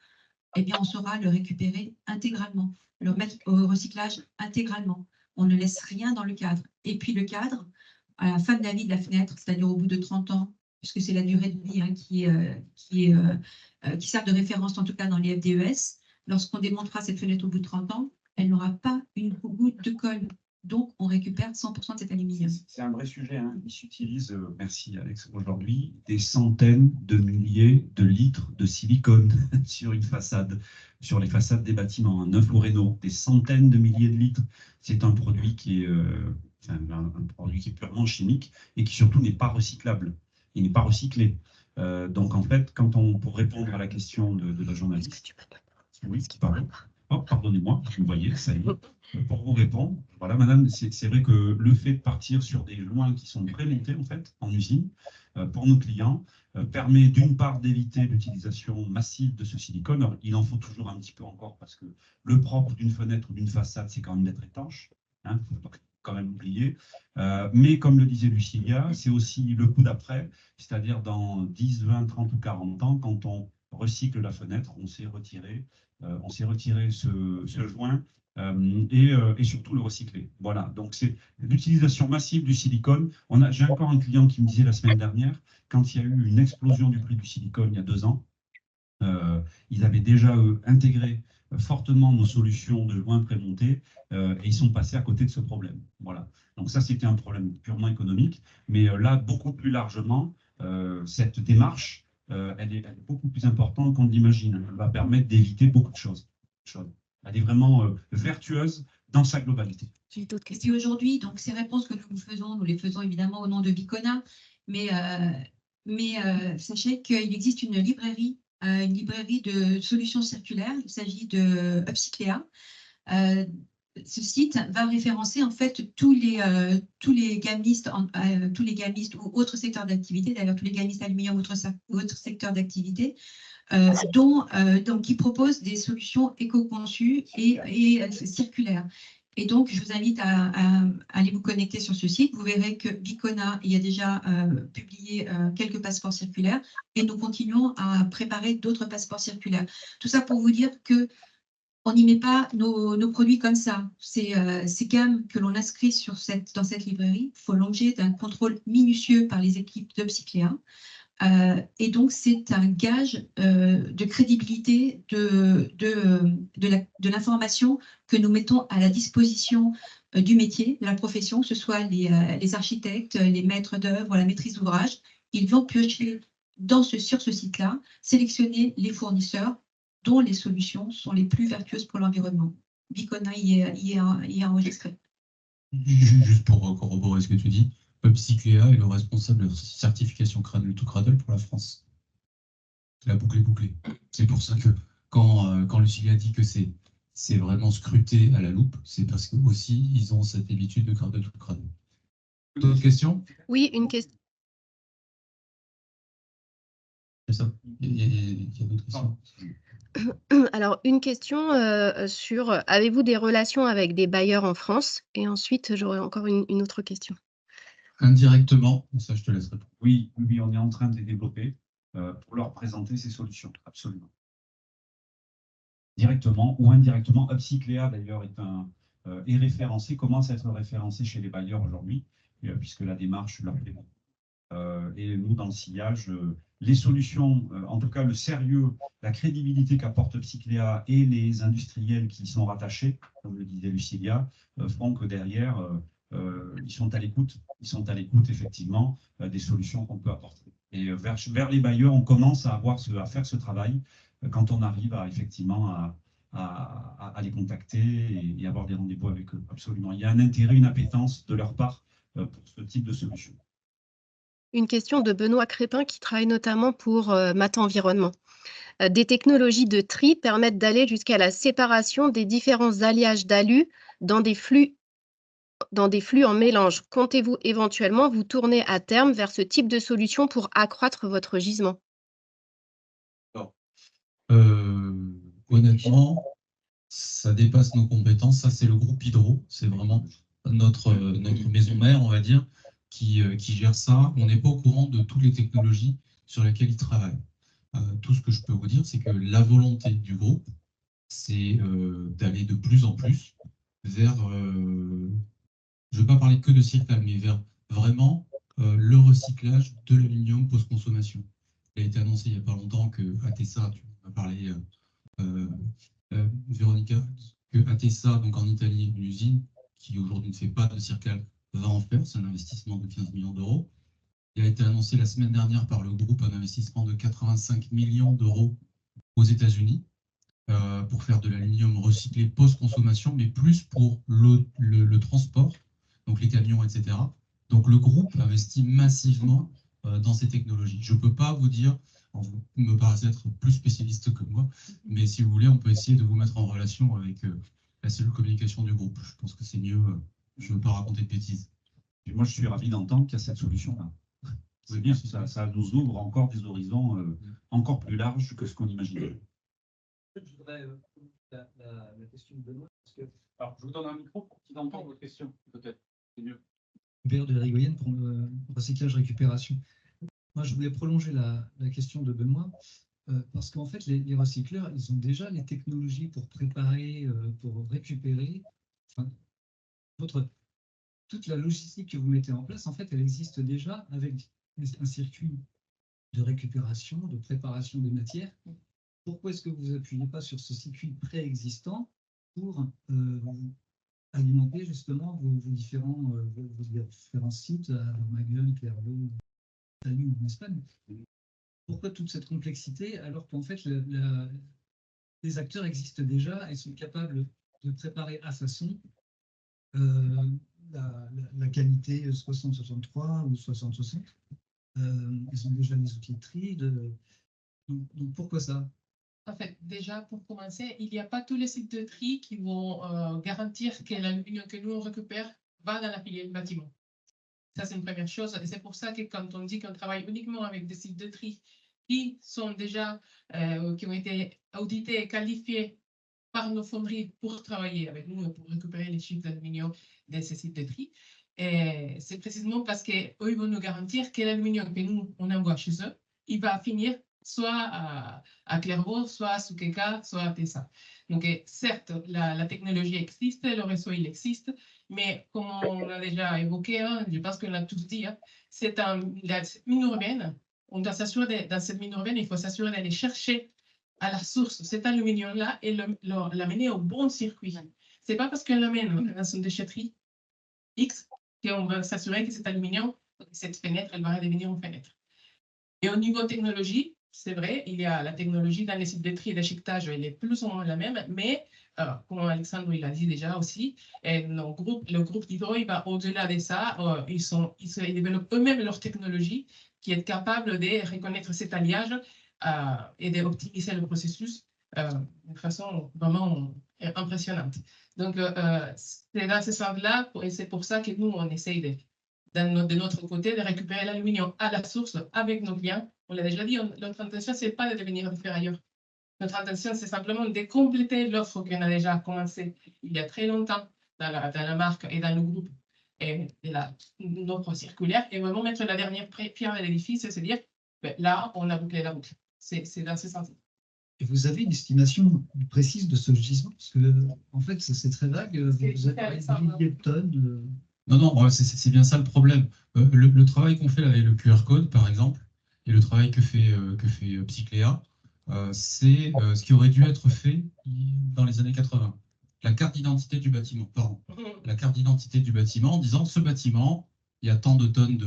eh bien, on saura le récupérer intégralement, le remettre au recyclage intégralement. On ne laisse rien dans le cadre. Et puis, le cadre, à la fin de la vie de la fenêtre, c'est-à-dire au bout de 30 ans, puisque c'est la durée de vie qui sert de référence, en tout cas dans les FDES, lorsqu'on démontera cette fenêtre au bout de 30 ans, elle n'aura pas une goutte de colle. Donc, on récupère 100% de cet aluminium. C'est un vrai sujet. Hein. Il s'utilise, merci Alex, aujourd'hui, des centaines de milliers de litres de silicone sur une façade, sur les façades des bâtiments, neufs ou rénaux, des centaines de milliers de litres. C'est un produit qui est un produit qui est purement chimique et qui surtout n'est pas recyclable. Il n'est pas recyclé. Donc en fait, pour répondre à la question de la journaliste, oui, pardon. Oh, pardonnez-moi, vous voyez, ça y est. Pour vous répondre, voilà, madame, c'est vrai que le fait de partir sur des joints qui sont prémontés en fait en usine pour nos clients permet d'une part d'éviter l'utilisation massive de ce silicone. Alors, il en faut toujours un petit peu encore parce que le propre d'une fenêtre ou d'une façade, c'est quand même d'être étanche. Hein, faut pas quand même oublier. Mais comme le disait Lucilia, c'est aussi le coup d'après, c'est-à-dire dans 10, 20, 30 ou 40 ans, quand on recycle la fenêtre, on s'est retiré ce joint et surtout le recycler. Voilà, donc c'est l'utilisation massive du silicone. J'ai encore un client qui me disait la semaine dernière, quand il y a eu une explosion du prix du silicone il y a 2 ans, ils avaient déjà intégré fortement nos solutions de joints prémontés et ils sont passés à côté de ce problème. Voilà. Donc ça, c'était un problème purement économique. Mais là, beaucoup plus largement, cette démarche, elle est beaucoup plus importante qu'on l'imagine. Elle va permettre d'éviter beaucoup de choses. Elle est vraiment vertueuse dans sa globalité. J'ai d'autres questions. Aujourd'hui, donc ces réponses que nous les faisons évidemment au nom de Vicona, mais sachez qu'il existe une librairie de solutions circulaires. Il s'agit de Upcycléa. Ce site va référencer en fait tous les gamistes, ou autres secteurs d'activité, d'ailleurs tous les gamistes aluminium ou autres secteurs d'activité, qui proposent des solutions éco-conçues et circulaires. Et donc, je vous invite à aller vous connecter sur ce site. Vous verrez que Bicona y a déjà publié quelques passeports circulaires et nous continuons à préparer d'autres passeports circulaires. Tout ça pour vous dire que on n'y met pas nos produits comme ça. Ces gammes que l'on inscrit dans cette librairie font l'objet d'un contrôle minutieux par les équipes de Psycléa. Et donc, c'est un gage de crédibilité de l'information que nous mettons à la disposition du métier, de la profession, que ce soit les architectes, les maîtres d'œuvre, la maîtrise d'ouvrage. Ils vont piocher sur ce site-là, sélectionner les fournisseurs dont les solutions sont les plus vertueuses pour l'environnement. Bicona y est enregistré. Juste pour corroborer ce que tu dis, Psycléa est le responsable de la certification Cradle to Cradle pour la France. La boucle est bouclée. C'est pour ça que quand Lucie a dit que c'est vraiment scruté à la loupe, c'est parce qu'eux aussi, ils ont cette habitude de Cradle to Cradle. D'autres questions? Oui, une question. C'est ça? Il y a d'autres questions? Alors, une question sur avez-vous des relations avec des bailleurs en France? Et ensuite, j'aurai encore une autre question. Indirectement, ça je te laisse répondre. Oui, on est en train de les développer pour leur présenter ces solutions, absolument. Directement ou indirectement, Upcycléa d'ailleurs est référencé, commence à être référencé chez les bailleurs aujourd'hui, puisque la démarche leur plaît. Et nous, dans le sillage, les solutions, en tout cas le sérieux, la crédibilité qu'apporte Upcycléa et les industriels qui y sont rattachés, comme le disait Lucilia, feront que derrière, ils sont à l'écoute effectivement des solutions qu'on peut apporter. Et vers les bailleurs, on commence à faire ce travail quand on arrive effectivement à les contacter et avoir des rendez-vous avec eux. Absolument. Il y a un intérêt, une appétence de leur part pour ce type de solution. Une question de Benoît Crépin qui travaille notamment pour Mat Environnement. Des technologies de tri permettent d'aller jusqu'à la séparation des différents alliages d'alu dans des flux en mélange. Comptez-vous éventuellement vous tourner à terme vers ce type de solution pour accroître votre gisement? Honnêtement, ça dépasse nos compétences. Ça, c'est le groupe Hydro. C'est vraiment notre maison mère, on va dire, qui gère ça. On n'est pas au courant de toutes les technologies sur lesquelles ils travaillent. Tout ce que je peux vous dire, c'est que la volonté du groupe, c'est d'aller de plus en plus vers, je ne veux pas parler que de circular, mais vers vraiment le recyclage de l'aluminium post-consommation. Il a été annoncé il n'y a pas longtemps que Atessa, tu en as parlé, Véronica, que Atessa, donc en Italie, une usine qui aujourd'hui ne fait pas de circular, va en faire. C'est un investissement de 15 millions d'euros. Il a été annoncé la semaine dernière par le groupe un investissement de 85 millions d'euros aux États-Unis pour faire de l'aluminium recyclé post-consommation, mais plus pour le transport, donc les camions, etc. Donc le groupe investit massivement dans ces technologies. Je ne peux pas vous dire, vous me paraissez être plus spécialiste que moi, mais si vous voulez, on peut essayer de vous mettre en relation avec la cellule communication du groupe. Je pense que c'est mieux, je ne veux pas raconter de bêtises. Et moi, je suis ravi d'entendre qu'il y a cette solution-là. C'est bien, ça nous ouvre encore des horizons encore plus larges que ce qu'on imaginait. Je voudrais la question de Benoît. Alors, je vous donne un micro pour qu'ils entendent votre question, peut-être. C'est mieux. Hubert de la Rigoyenne pour le recyclage-récupération. Moi, je voulais prolonger la question de Benoît, parce qu'en fait, les recycleurs, ils ont déjà les technologies pour préparer, pour récupérer. Enfin, toute la logistique que vous mettez en place, en fait, elle existe déjà avec un circuit de récupération, de préparation des matières. Pourquoi est-ce que vous n'appuyez pas sur ce circuit préexistant pour alimenter justement vos différents sites à Maguel, Clairvaux, Italie ou en Espagne? Pourquoi toute cette complexité alors qu'en fait les acteurs existent déjà et sont capables de préparer à façon la qualité 60-63 ou 60-60? Ils ont déjà des outils de tri. Donc pourquoi ça? En fait, déjà, pour commencer, il n'y a pas tous les sites de tri qui vont garantir que l'aluminium que nous on récupère va dans la filière bâtiment. Ça, c'est une première chose. Et c'est pour ça que quand on dit qu'on travaille uniquement avec des sites de tri qui sont déjà, qui ont été audités et qualifiés par nos fonderies pour travailler avec nous et pour récupérer les chiffres d'aluminium de ces sites de tri. Et c'est précisément parce qu'eux, ils vont nous garantir que l'aluminium que nous, on envoie chez eux, il va finir soit à Clairvaux, soit à Sukeka, soit à Tessa. Donc, certes, la technologie existe, le réseau, il existe, mais comme on a déjà évoqué, hein, je pense qu'on l'a tous dit, hein, c'est la mine urbaine. On doit s'assurer, dans cette mine urbaine, il faut s'assurer d'aller chercher à la source cet aluminium-là et l'amener au bon circuit. Ce n'est pas parce qu'on l'amène dans une déchetterie X qu'on va s'assurer que cet aluminium, cette fenêtre, elle va redevenir une fenêtre. Et au niveau technologie, c'est vrai, il y a la technologie dans les sites de tri et d'échiquetage, elle est plus ou moins la même, mais comme Alexandre l'a dit déjà aussi, le groupe Hydro, il va au-delà de ça, ils développent eux-mêmes leur technologie qui est capable de reconnaître cet alliage et d'optimiser le processus de façon vraiment impressionnante. Donc, c'est dans ce sens-là, et c'est pour ça que nous, on essaye de notre côté, de récupérer l'aluminium à la source avec nos clients. On l'a déjà dit, notre intention, ce n'est pas de devenir inférieur. Notre intention, c'est simplement de compléter l'offre qu'on a déjà commencé il y a très longtemps dans la marque et dans le groupe et l'offre circulaire et vraiment mettre la dernière pierre de l'édifice et se dire, ben, là, on a bouclé la boucle. C'est dans ce sens. Et vous avez une estimation précise de ce gisement? Parce que, en fait, c'est très vague. Vous avez parlé de milliers de tonnes. Non, c'est bien ça le problème. Le travail qu'on fait là avec le QR code, par exemple, et le travail que fait Psycléa, c'est ce qui aurait dû être fait dans les années 80. La carte d'identité du bâtiment, pardon. La carte d'identité du bâtiment en disant ce bâtiment, il y a tant de tonnes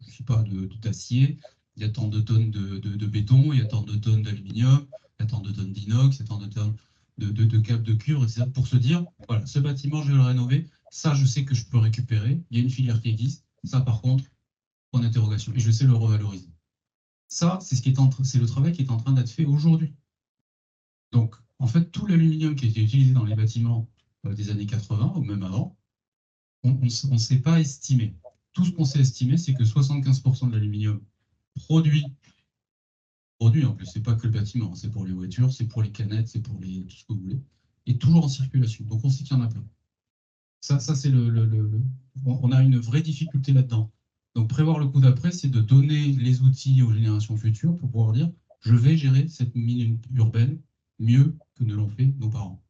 je sais pas, d'acier, il y a tant de tonnes de béton, il y a tant de tonnes d'aluminium, il y a tant de tonnes d'inox, il y a tant de tonnes de câbles de cuivre, etc. Pour se dire, voilà, ce bâtiment, je vais le rénover. Ça, je sais que je peux récupérer. Il y a une filière qui existe. Ça, par contre, point d'interrogation. Et je sais le revaloriser. Ça, c'est le travail qui est en train d'être fait aujourd'hui. Donc, en fait, tout l'aluminium qui a été utilisé dans les bâtiments des années 80 ou même avant, on ne sait pas estimer. Tout ce qu'on sait estimer, c'est que 75% de l'aluminium produit en plus, c'est pas que le bâtiment, c'est pour les voitures, c'est pour les canettes, c'est pour tout ce que vous voulez, est toujours en circulation. Donc, on sait qu'il y en a plein. Ça c'est on a une vraie difficulté là-dedans. Donc, prévoir le coup d'après, c'est de donner les outils aux générations futures pour pouvoir dire je vais gérer cette mine urbaine mieux que ne l'ont fait nos parents.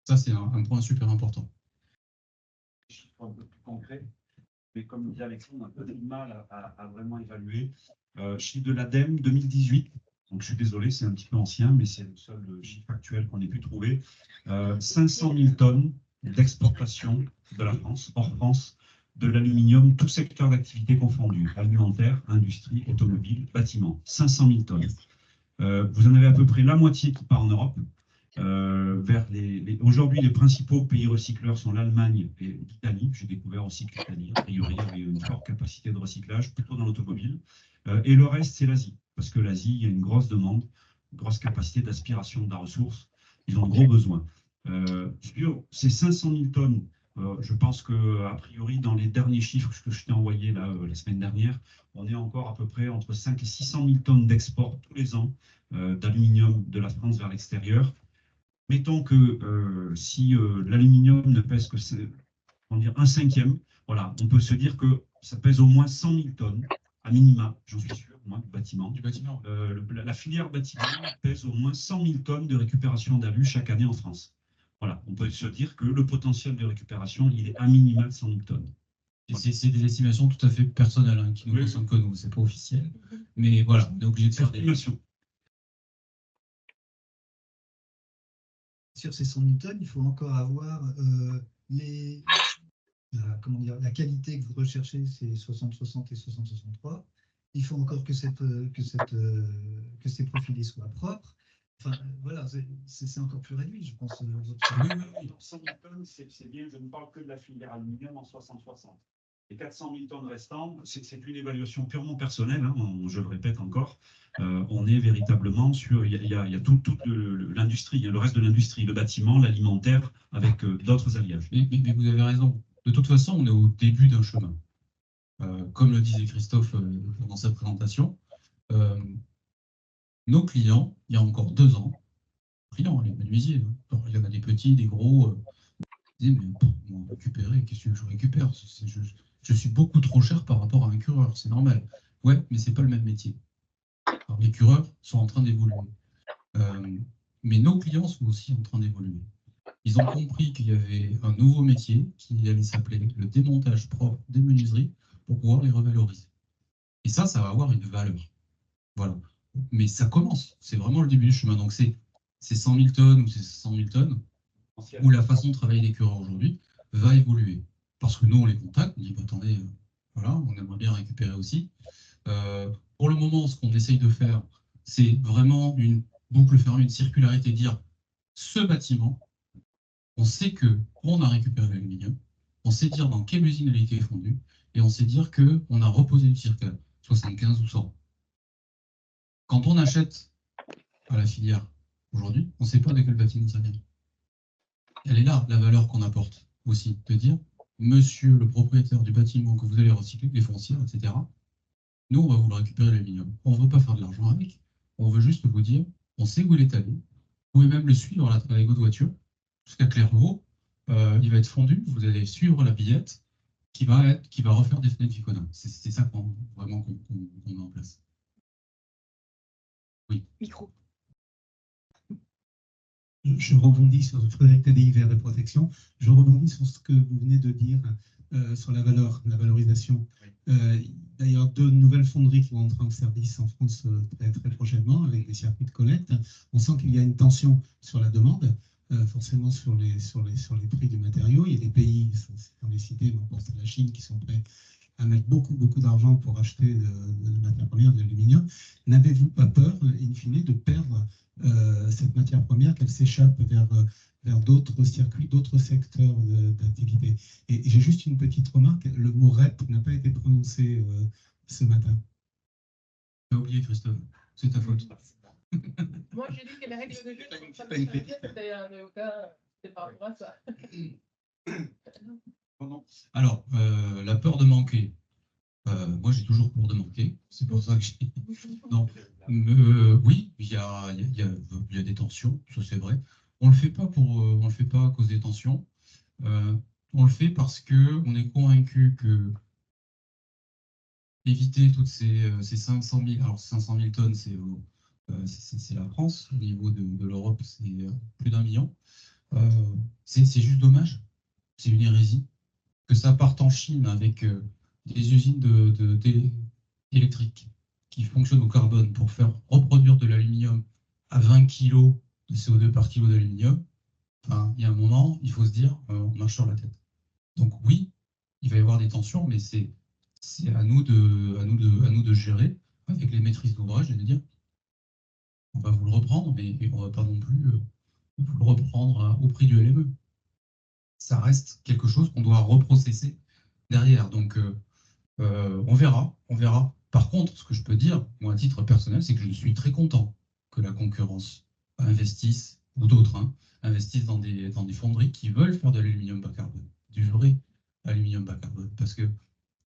Ça, c'est un point super important. Des chiffres un peu plus concrets, mais comme dit Alexandre, on a un peu de mal à vraiment évaluer. Chiffre de l'ADEME 2018. Donc, je suis désolé, c'est un petit peu ancien, mais c'est le seul chiffre actuel qu'on ait pu trouver. 500 000 tonnes d'exportation de la France, hors France, de l'aluminium, tout secteur d'activité confondu, alimentaire, industrie, automobile, bâtiment. 500 000 tonnes. Vous en avez à peu près la moitié qui part en Europe. Aujourd'hui, les principaux pays recycleurs sont l'Allemagne et l'Italie. J'ai découvert aussi que l'Italie, a priori, avait une forte capacité de recyclage, plutôt dans l'automobile. Et le reste, c'est l'Asie. Parce que l'Asie, il y a une grosse demande, une grosse capacité d'aspiration de la ressource. Ils ont de gros besoins. Sur ces 500 000 tonnes, je pense qu'a priori, dans les derniers chiffres que je t'ai envoyés la semaine dernière, on est encore à peu près entre 5 et 600 000 tonnes d'export tous les ans d'aluminium de la France vers l'extérieur. Mettons que si l'aluminium ne pèse que un cinquième, voilà, on peut se dire que ça pèse au moins 100 000 tonnes, à minima, j'en suis sûr, au moins, du bâtiment. La filière bâtiment pèse au moins 100 000 tonnes de récupération d'alu chaque année en France. Voilà, on peut se dire que le potentiel de récupération, il est à minima de 100 000 tonnes. C'est des estimations tout à fait personnelles hein, qui nous concernent que nous, c'est pas officiel. Mais voilà, on est obligé de faire des estimations. Sur ces 100 000 tonnes, il faut encore avoir la qualité que vous recherchez, c'est 60-60 et 60-63. Il faut encore que ces profilés soient propres. Enfin, voilà, c'est encore plus réduit, je pense. Oui, 100 000 tonnes, c'est bien. Je ne parle que de la filière aluminium en 60-60. Les 400 000 tonnes restantes, c'est une évaluation purement personnelle, hein, je le répète encore. On est véritablement sur, il y a toute l'industrie, le reste de l'industrie, le bâtiment, l'alimentaire, avec d'autres alliages. Mais vous avez raison. De toute façon, on est au début d'un chemin. Comme le disait Christophe dans sa présentation, nos clients, il y a encore 2 ans, clients, les menuisiers, hein, il y en a des petits, des gros, ils disaient, mais on va récupérer, qu'est-ce que je récupère? Je suis beaucoup trop cher par rapport à un cureur, c'est normal. Ouais, mais c'est pas le même métier. Alors, les cureurs sont en train d'évoluer. Mais nos clients sont aussi en train d'évoluer. Ils ont compris qu'il y avait un nouveau métier qui allait s'appeler le démontage propre des menuiseries pour pouvoir les revaloriser. Et ça va avoir une valeur. Voilà. Mais ça commence. C'est vraiment le début du chemin. Donc, c'est 100 000 tonnes ou c'est 100 000 tonnes où la façon de travailler des cureurs aujourd'hui va évoluer. Parce que nous, on les contacte, on dit, bah, attendez, voilà, on aimerait bien récupérer aussi. Pour le moment, ce qu'on essaye de faire, c'est vraiment une boucle fermée, une circularité, dire ce bâtiment, on sait qu'on a récupéré l'aluminium, on sait dire dans quelle usine elle a été fondue, et on sait dire qu'on a reposé du cirque 75 ou 100. Quand on achète à la filière aujourd'hui, on ne sait pas de quel bâtiment ça vient. Elle est là, la valeur qu'on apporte aussi, de dire, monsieur le propriétaire du bâtiment que vous allez recycler, les foncières, etc., nous, on va vous le récupérer l'aluminium. On ne veut pas faire de l'argent avec, on veut juste vous dire, on sait où il est allé, vous pouvez même le suivre avec votre voiture, jusqu'à Clairvaux, il va être fondu, vous allez suivre la billette qui va refaire des fenêtres Vicona. C'est ça vraiment qu'on met en place. Oui. Micro. Je rebondis sur Frédéric TDI Vert et Protection. Je rebondis sur ce que vous venez de dire sur la valorisation. Oui. D'ailleurs, 2 nouvelles fonderies qui vont entrer en service en France très, très prochainement avec des circuits de collecte. On sent qu'il y a une tension sur la demande, forcément sur les prix du matériau. Il y a des pays, on les cités, on pense à la Chine, qui sont prêts à mettre beaucoup d'argent pour acheter de matières premières, de l'aluminium. N'avez-vous pas peur, in fine, de perdre cette matière première, qu'elle s'échappe vers d'autres circuits, d'autres secteurs d'activité? Et j'ai juste une petite remarque, le mot REP n'a pas été prononcé ce matin. Tu as oublié, Christophe, c'est ta faute. Moi, j'ai dit que les règles de jeu c'était par rapport à ça. Alors, la peur de manquer. Moi, j'ai toujours peur de manquer. C'est pour ça que j'ai... Non. Oui, il y a des tensions, ça c'est vrai. On le fait pas à cause des tensions. On le fait parce que on est convaincu que éviter toutes ces 500 000, alors 500 000 tonnes, c'est la France. Au niveau de l'Europe, c'est plus d'1 million. C'est juste dommage. C'est une hérésie que ça parte en Chine avec des usines électriques qui fonctionnent au carbone pour faire reproduire de l'aluminium à 20 kg de CO2 par kilo d'aluminium. Enfin, il y a un moment, il faut se dire, on marche sur la tête. Donc oui, il va y avoir des tensions, mais c'est à nous de gérer avec les maîtrises d'ouvrage et de dire, on va vous le reprendre, mais on ne va pas non plus vous le reprendre au prix du LME. Ça reste quelque chose qu'on doit reprocesser derrière. Donc, on verra. Par contre, ce que je peux dire, moi, à titre personnel, c'est que je suis très content que la concurrence investisse, ou d'autres, investissent dans des fonderies qui veulent faire de l'aluminium bas carbone, du vrai aluminium bas carbone. Parce que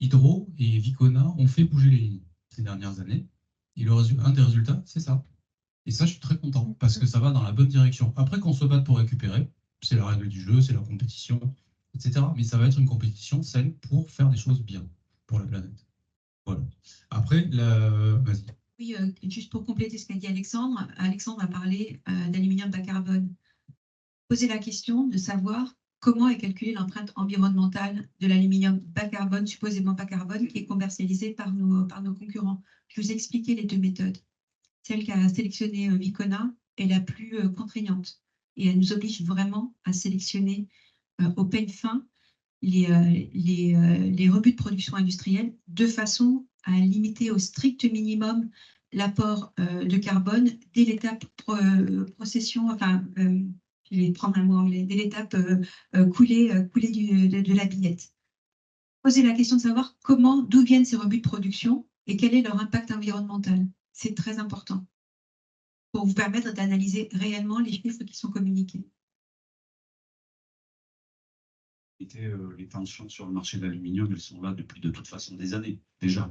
Hydro et Vicona ont fait bouger les lignes ces dernières années. Et un des résultats, c'est ça. Et ça, je suis très content, parce que ça va dans la bonne direction. Après qu'on se batte pour récupérer, c'est la règle du jeu, c'est la compétition, etc. Mais ça va être une compétition saine pour faire des choses bien pour la planète. Voilà. Après, vas-y. Oui, juste pour compléter ce qu'a dit Alexandre, Alexandre a parlé d'aluminium bas carbone. Poser la question de savoir comment est calculée l'empreinte environnementale de l'aluminium bas carbone, supposément bas carbone, qui est commercialisé par nos concurrents. Je vous ai expliqué les 2 méthodes. Celle qu'a sélectionnée Vicona est la plus contraignante et elle nous oblige vraiment à sélectionner au peigne fin les rebuts de production industrielle de façon à limiter au strict minimum l'apport de carbone dès l'étape procession, enfin, je vais prendre un mot anglais, dès l'étape coulée de la billette. poser la question de savoir d'où viennent ces rebuts de production et quel est leur impact environnemental. C'est très important pour vous permettre d'analyser réellement les chiffres qui sont communiqués. Les tensions sur le marché de l'aluminium, elles sont là depuis de toute façon des années déjà.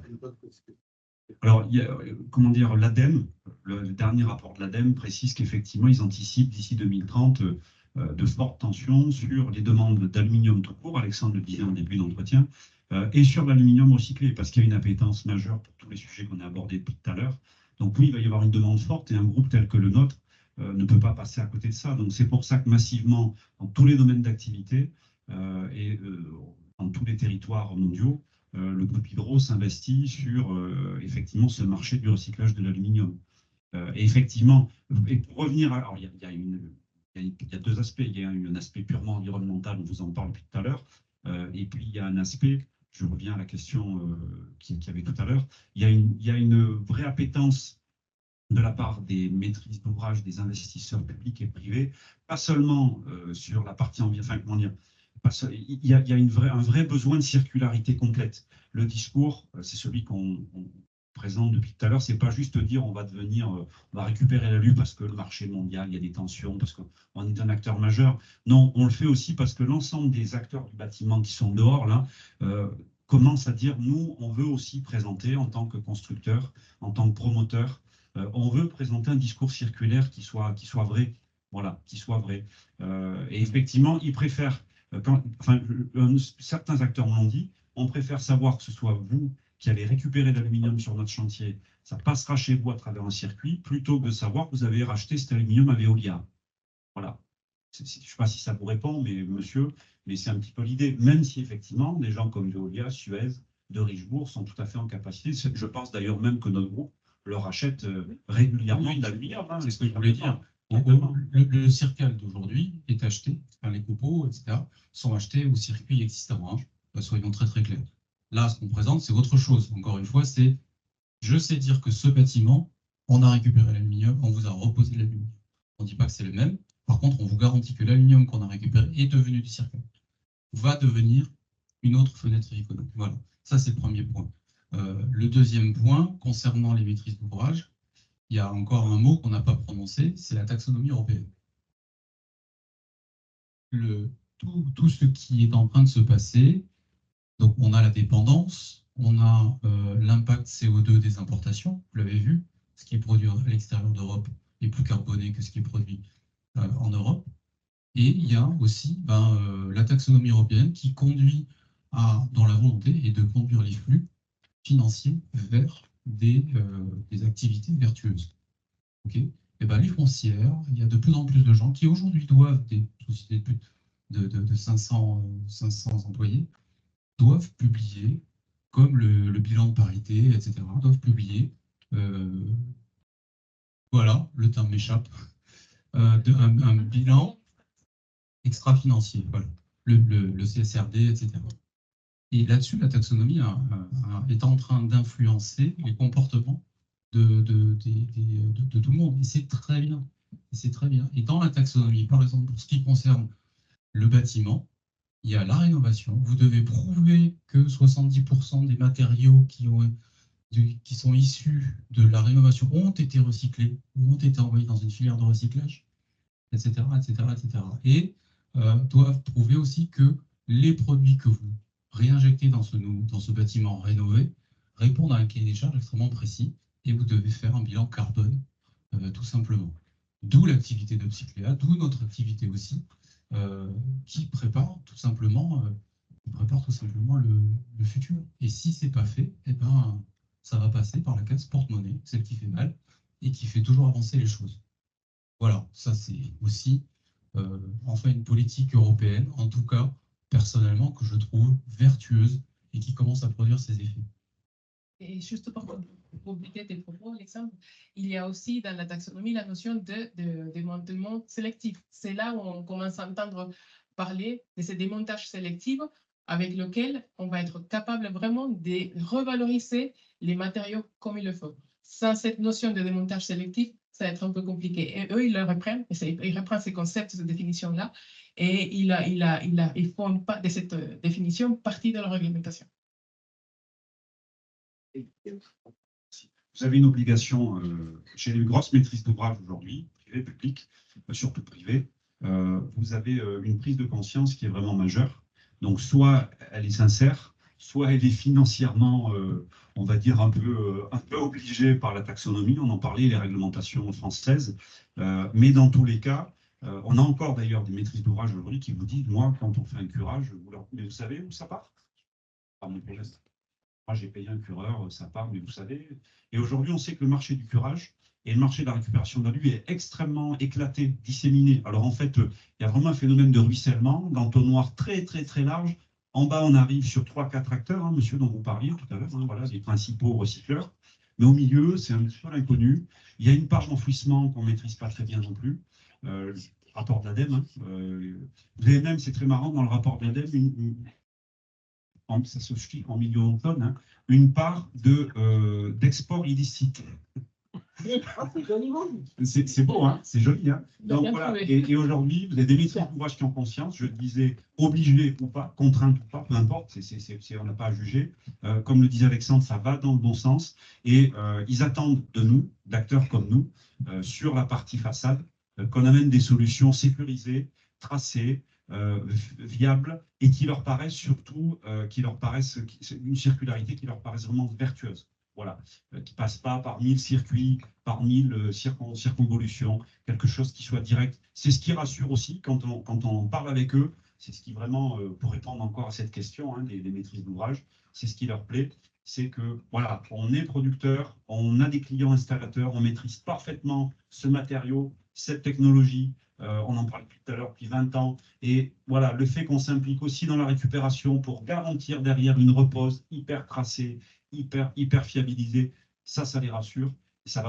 Alors, il y a, comment dire, l'ADEME, le dernier rapport de l'ADEME précise qu'effectivement, ils anticipent d'ici 2030 de fortes tensions sur les demandes d'aluminium tout court, Alexandre le disait en début d'entretien, et sur l'aluminium recyclé, parce qu'il y a une appétence majeure pour tous les sujets qu'on a abordés depuis tout à l'heure. Donc oui, il va y avoir une demande forte et un groupe tel que le nôtre ne peut pas passer à côté de ça. Donc c'est pour ça que massivement, dans tous les domaines d'activité et dans tous les territoires mondiaux, le groupe Hydro s'investit sur effectivement ce marché du recyclage de l'aluminium. Et effectivement, et pour revenir, alors il y a deux aspects. Il y a un aspect purement environnemental, on vous en parle depuis tout à l'heure, et puis il y a un aspect, je reviens à la question qu'il y avait tout à l'heure, il y a une vraie appétence de la part des maîtrises d'ouvrage, des investisseurs publics et privés, pas seulement sur la partie enfin, comment dire, il y a un vrai besoin de circularité complète. Le discours, c'est celui qu'on présente depuis tout à l'heure, c'est pas juste dire on va récupérer l'alu parce que le marché mondial, il y a des tensions, parce qu'on est un acteur majeur. Non, on le fait aussi parce que l'ensemble des acteurs du bâtiment qui sont dehors, là, commencent à dire nous, on veut aussi présenter en tant que constructeur, en tant que promoteur, on veut présenter un discours circulaire qui soit vrai. Voilà, qui soit vrai. Et effectivement, ils préfèrent certains acteurs m'ont dit, on préfère savoir que ce soit vous qui allez récupérer l'aluminium sur notre chantier, ça passera chez vous à travers un circuit, plutôt que de savoir que vous avez racheté cet aluminium à Veolia. Voilà. Je ne sais pas si ça vous répond, mais c'est un petit peu l'idée. Même si effectivement, des gens comme Veolia, Suez, de Richebourg sont tout à fait en capacité. Je pense d'ailleurs même que notre groupe leur achète régulièrement de l'aluminium. C'est ce que je voulais dire. Le circal d'aujourd'hui est acheté, enfin, les copeaux, etc., sont achetés au circuit existant. Soyons très très clairs. Là, ce qu'on présente, c'est autre chose. Encore une fois, c'est je sais dire que ce bâtiment, on a récupéré l'aluminium, on vous a reposé l'aluminium. On ne dit pas que c'est le même. Par contre, on vous garantit que l'aluminium qu'on a récupéré est devenu du circuit, va devenir une autre fenêtre économique. Voilà, ça c'est le premier point. Le deuxième point, concernant les maîtrises d'ouvrage, il y a encore un mot qu'on n'a pas prononcé, c'est la taxonomie européenne. Tout ce qui est en train de se passer, donc on a la dépendance, on a l'impact CO2 des importations, vous l'avez vu, ce qui est produit à l'extérieur d'Europe est plus carboné que ce qui est produit en Europe. Et il y a aussi la taxonomie européenne qui conduit dans la volonté et de conduire les flux financiers vers des activités vertueuses. Okay. Et les foncières, il y a de plus en plus de gens qui aujourd'hui doivent, des sociétés de 500 employés, doivent publier, comme le bilan de parité, etc., doivent publier, voilà, le terme m'échappe, un bilan extra-financier, voilà, le CSRD, etc. Et là-dessus, la taxonomie est en train d'influencer les comportements de tout le monde. Et c'est très bien. Et dans la taxonomie, par exemple, pour ce qui concerne le bâtiment, il y a la rénovation. Vous devez prouver que 70% des matériaux qui sont issus de la rénovation ont été recyclés ou ont été envoyés dans une filière de recyclage, etc., etc., etc. Et doivent prouver aussi que les produits que vous réinjectez dans ce bâtiment rénové répondent à un cahier des charges extrêmement précis et vous devez faire un bilan carbone, tout simplement. D'où l'activité d'Upcycléa, d'où notre activité aussi, qui prépare tout simplement le futur. Et si ce n'est pas fait, eh ben, ça va passer par la case porte-monnaie, celle qui fait mal et qui fait toujours avancer les choses. Voilà, ça c'est aussi enfin une politique européenne, en tout cas personnellement, que je trouve vertueuse et qui commence à produire ses effets. Et juste pour compléter tes propos, Alexandre, il y a aussi dans la taxonomie la notion de démantèlement sélectif. C'est là où on commence à entendre parler de ces démontages sélectifs avec lesquels on va être capable vraiment de revaloriser les matériaux comme il le faut. Sans cette notion de démontage sélectif, ça va être un peu compliqué. Et eux, ils le reprennent, ils reprennent ces concepts, ces définitions-là, et ils font pas de cette définition partie de leur réglementation. Vous avez une obligation, j'ai une grosse maîtrise d'ouvrage aujourd'hui, privé, public, surtout privé. Vous avez une prise de conscience qui est vraiment majeure. Donc, soit elle est sincère, soit elle est financièrement, on va dire, un peu obligée par la taxonomie. On en parlait, les réglementations françaises. Mais dans tous les cas, on a encore d'ailleurs des maîtrises d'ouvrage aujourd'hui qui vous disent, moi, quand on fait un curage, mais vous savez où ça part? Par mon projet. Moi, j'ai payé un cureur, ça part, mais vous savez. Et aujourd'hui, on sait que le marché du curage et le marché de la récupération d'alu est extrêmement éclaté, disséminé. Alors en fait, il y a vraiment un phénomène de ruissellement, d'entonnoir très, très, très large. En bas, on arrive sur 3-4 acteurs, hein, monsieur dont vous parliez tout à l'heure, hein, voilà, les principaux recycleurs. Mais au milieu, c'est un petit peu l'inconnu. Il y a une part d'enfouissement qu'on ne maîtrise pas très bien non plus. Rapport de l'ADEME. Hein, l'ADEME, c'est très marrant, dans le rapport de l'ADEME, ça se chiffre en millions de tonnes, hein, une part d'export illicite. C'est beau, hein, c'est joli. Hein. Donc, voilà. Et aujourd'hui, vous avez des maîtrises d'ouvrage qui ont conscience, je le disais, obligés ou pas, contraintes ou pas, peu importe, on n'a pas à juger. Comme le disait Alexandre, ça va dans le bon sens. Et ils attendent de nous, d'acteurs comme nous, sur la partie façade, qu'on amène des solutions sécurisées, tracées, viables, et qui leur paraissent surtout, une circularité qui leur paraisse vraiment vertueuse. Voilà, qui ne passe pas par 1000 circuits, par 1000 circonvolutions, quelque chose qui soit direct. C'est ce qui rassure aussi quand on parle avec eux, c'est ce qui vraiment, pour répondre encore à cette question, hein, des maîtrises d'ouvrage, c'est ce qui leur plaît, c'est que, voilà, on est producteur, on a des clients installateurs, on maîtrise parfaitement ce matériau, cette technologie, on en parle tout à l'heure depuis 20 ans, et voilà, le fait qu'on s'implique aussi dans la récupération pour garantir derrière une repose hyper tracée, hyper fiabilisée, ça les rassure, et ça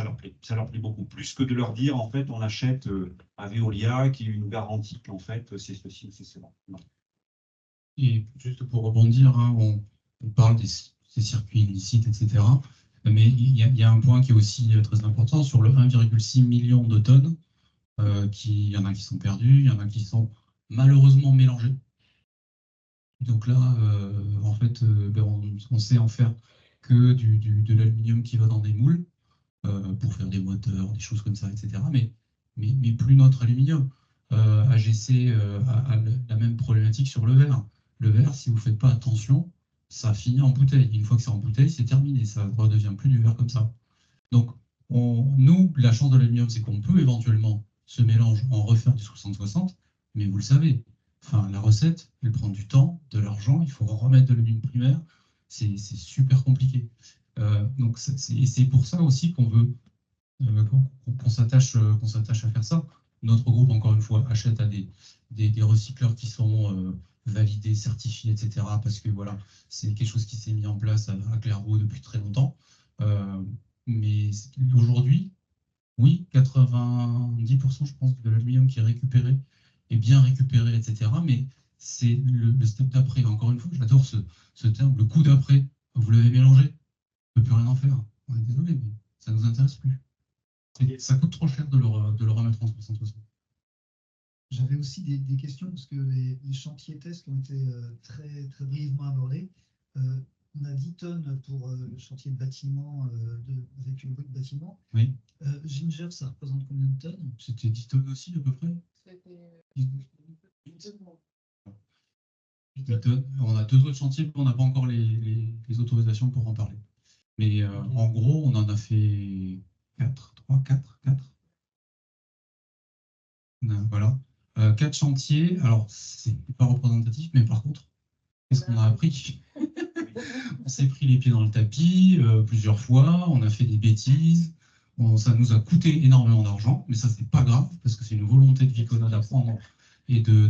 leur plaît. Ça leur plaît beaucoup, plus que de leur dire, en fait, on achète à Veolia qui nous garantit qu'en fait, c'est ceci, c'est cela. Non. Et juste pour rebondir, hein, on parle ces circuits illicites, etc. Mais il y a un point qui est aussi très important, sur le 1,6 million de tonnes, il y en a qui sont perdus, il y en a qui sont malheureusement mélangés. Donc là, en fait, on sait en faire que de l'aluminium qui va dans des moules pour faire des moteurs, des choses comme ça, etc. Mais plus notre aluminium. AGC a la même problématique sur le verre. Le verre, si vous ne faites pas attention, ça finit en bouteille. Une fois que c'est en bouteille, c'est terminé. Ça ne redevient plus du verre comme ça. Donc, nous, la chance de l'aluminium, c'est qu'on peut éventuellement ce mélange en refaire du 60-60, mais vous le savez, enfin, la recette, elle prend du temps, de l'argent, il faut remettre de l'aluminium primaire, c'est super compliqué. Donc c'est pour ça aussi qu'on veut qu'on s'attache à faire ça. Notre groupe, encore une fois, achète à des recycleurs qui sont validés, certifiés, etc. Parce que voilà, c'est quelque chose qui s'est mis en place à Clairvaux depuis très longtemps. Mais aujourd'hui, oui, 90%, je pense, de l'aluminium qui est récupéré est bien récupéré, etc. Mais c'est le step d'après. Encore une fois, j'adore ce terme, le coup d'après. Vous l'avez mélangé, on ne peut plus rien en faire. On est désolé, mais ça ne nous intéresse plus. Ça coûte trop cher de le remettre en 60%. J'avais aussi des questions, parce que les chantiers tests qui ont été très, très brièvement abordés, on a 10 tonnes pour le chantier de bâtiment, avec une route de bâtiment. Oui. Ginger, ça représente combien de tonnes? C'était 10 tonnes aussi, à peu près. On a 2 autres chantiers, mais on n'a pas encore les autorisations pour en parler. Mais en gros, on en a fait 4. Voilà. 4 chantiers. Alors, c'est pas représentatif, mais par contre, qu'est-ce qu'on a appris? On s'est pris les pieds dans le tapis plusieurs fois, on a fait des bêtises, ça nous a coûté énormément d'argent, mais ça, c'est pas grave, parce que c'est une volonté de Vicona d'apprendre et de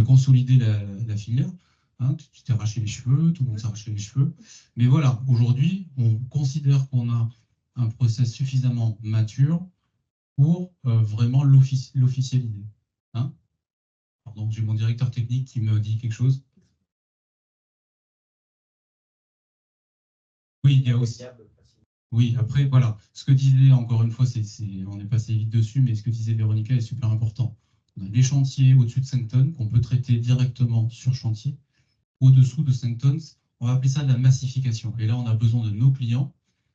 consolider la filière. Hein, tu t'es arraché les cheveux, tout le monde s'est arraché les cheveux. Mais voilà, aujourd'hui, on considère qu'on a un process suffisamment mature pour vraiment l'officialiser. Hein? Pardon, j'ai mon directeur technique qui me dit quelque chose. Oui, il y a aussi. Oui, après, voilà. Ce que disait, encore une fois, on est passé vite dessus, mais ce que disait Véronica est super important. On a des chantiers au-dessus de 5 tonnes qu'on peut traiter directement sur chantier. Au-dessous de 5 tonnes, on va appeler ça de la massification. Et là, on a besoin de nos clients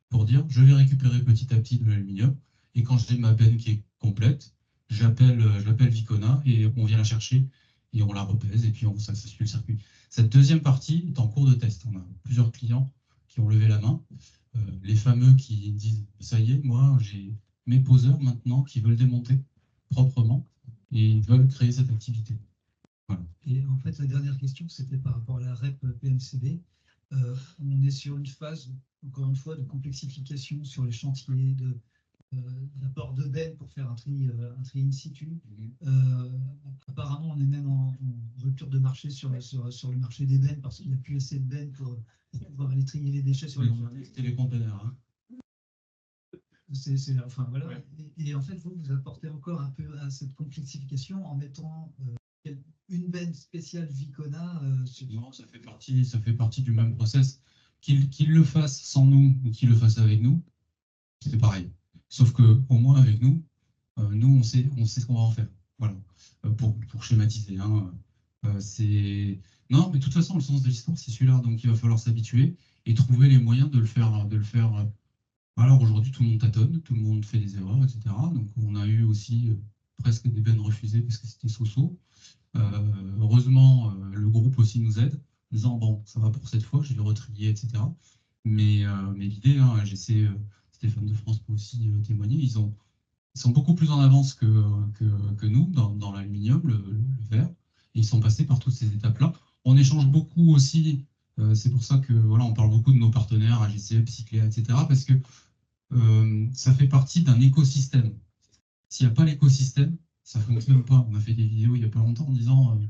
pour dire, je vais récupérer petit à petit de l'aluminium. Et quand j'ai ma benne qui est complète, j'appelle Vicona et on vient la chercher et on la repèse et puis ça suit le circuit. Cette deuxième partie est en cours de test. On a plusieurs clients qui ont levé la main. Les fameux qui disent, ça y est, moi, j'ai mes poseurs maintenant qui veulent démonter proprement et ils veulent créer cette activité. Voilà. Et en fait, la dernière question, c'était par rapport à la REP PMCB. On est sur une phase, encore une fois, de complexification sur les chantiers, d'apport de bennes pour faire un tri in situ. Apparemment, on est même en rupture de marché sur le marché des bennes parce qu'il n'y a plus assez de bennes pour pouvoir aller trier les déchets sur les chantiers. C'était les conteneurs. Hein. Enfin, voilà. Ouais. Et en fait, vous apportez encore un peu à cette complexification en mettant une benne spéciale Vicona. Non, ça fait partie du même process. Qu'il le fasse sans nous ou qu'il le fasse avec nous, c'est pareil. Sauf qu'au moins avec nous, on sait ce qu'on va en faire. Voilà. Pour schématiser. Hein. Non, mais de toute façon, le sens de l'histoire, c'est celui-là. Donc il va falloir s'habituer et trouver les moyens de le faire. Alors aujourd'hui, tout le monde tâtonne, tout le monde fait des erreurs, etc. Donc on a eu aussi presque des bennes refusées parce que c'était so-so. Heureusement, le groupe aussi nous aide, en disant bon, ça va pour cette fois, je vais retrier, etc. Mais l'idée, hein, j'essaie, Stéphane de France peut aussi témoigner, ils sont beaucoup plus en avance que nous dans l'aluminium, le verre, et ils sont passés par toutes ces étapes-là. On échange beaucoup aussi, c'est pour ça que voilà, on parle beaucoup de nos partenaires, AGCE, Psycléa, etc. Parce que ça fait partie d'un écosystème. S'il n'y a pas l'écosystème, ça ne fonctionne pas. On a fait des vidéos il n'y a pas longtemps en disant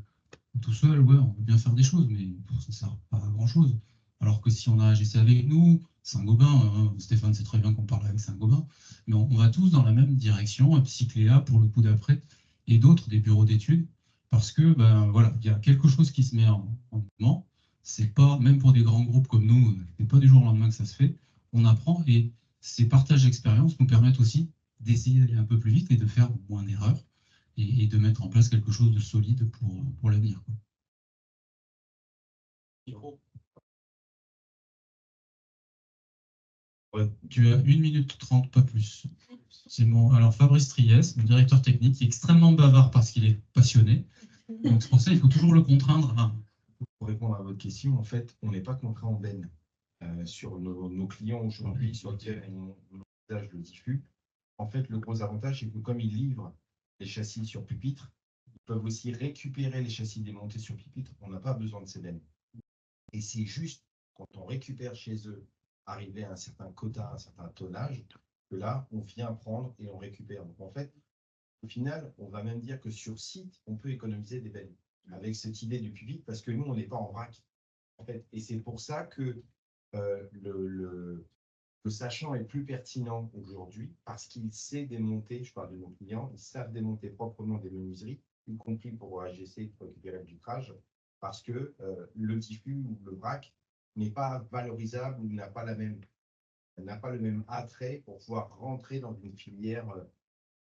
tout seul, ouais, on peut bien faire des choses, mais ça ne sert pas à grand-chose. Alors que si on a AGC avec nous, Saint-Gobain, Stéphane sait très bien qu'on parle avec Saint-Gobain, mais on va tous dans la même direction, Psycléa pour le coup d'après, et d'autres, des bureaux d'études, parce que voilà, il y a quelque chose qui se met en mouvement. C'est pas, même pour des grands groupes comme nous, c'est pas du jour au lendemain que ça se fait. On apprend et ces partages d'expérience nous permettent aussi d'essayer d'aller un peu plus vite et de faire moins d'erreurs et de mettre en place quelque chose de solide pour l'avenir. Tu as 1 minute 30, pas plus. C'est bon. Alors Fabrice Triès, le directeur technique, qui est extrêmement bavard parce qu'il est passionné. Donc c'est pour ça qu'il faut toujours le contraindre. Pour répondre à votre question, en fait, on n'est pas contraint en benne. Sur nos clients aujourd'hui, sur lesquels on envisage le diffus, en fait, le gros avantage, c'est que comme ils livrent les châssis sur pupitre, ils peuvent aussi récupérer les châssis démontés sur pupitre. On n'a pas besoin de ces bennes. Et c'est juste quand on récupère chez eux, arrivé à un certain quota, un certain tonnage, que là, on vient prendre et on récupère. Donc en fait, au final, on va même dire que sur site, on peut économiser des bennes avec cette idée du pupitre parce que nous, on n'est pas en vrac. En fait. Et c'est pour ça que le sachant est plus pertinent aujourd'hui parce qu'il sait démonter, je parle de nos clients, ils savent démonter proprement des menuiseries, y compris pour AGC, pour récupérer le vitrage, parce que le diffus ou le vrac n'est pas valorisable ou n'a pas le même attrait pour pouvoir rentrer dans une filière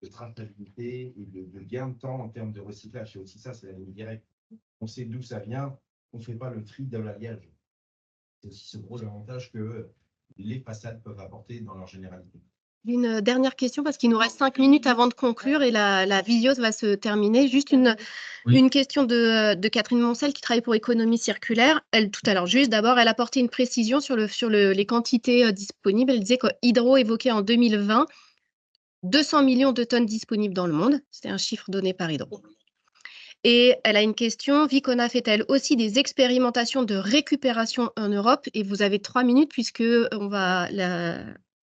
de traçabilité et de gain de temps en termes de recyclage. C'est aussi ça, c'est la ligne directe. On sait d'où ça vient, on ne fait pas le tri de l'alliage. C'est aussi ce gros avantage que les façades peuvent apporter dans leur généralité. Une dernière question parce qu'il nous reste 5 minutes avant de conclure et la vidéo va se terminer. Juste une question de Catherine Moncel qui travaille pour Économie Circulaire. Elle, tout à l'heure, juste d'abord, elle apportait une précision sur les quantités disponibles. Elle disait qu'Hydro évoquait en 2020 200 millions de tonnes disponibles dans le monde. C'était un chiffre donné par Hydro. Et elle a une question. Vicona fait-elle aussi des expérimentations de récupération en Europe? Et vous avez 3 minutes puisque on va...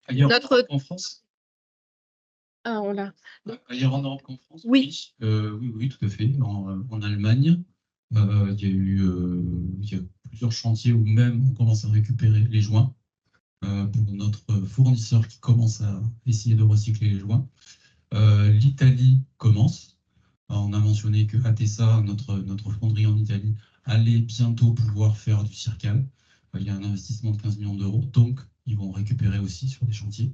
Ailleurs en France? Ah, on l'a. Ailleurs en Europe qu'en France? Oui. Oui, tout à fait. En Allemagne, il y a plusieurs chantiers où même on commence à récupérer les joints pour notre fournisseur qui commence à essayer de recycler les joints. L'Italie commence. On a mentionné que Atessa, notre fonderie en Italie, allait bientôt pouvoir faire du Circal. Il y a un investissement de 15 millions d'euros. Donc, ils vont récupérer aussi sur des chantiers.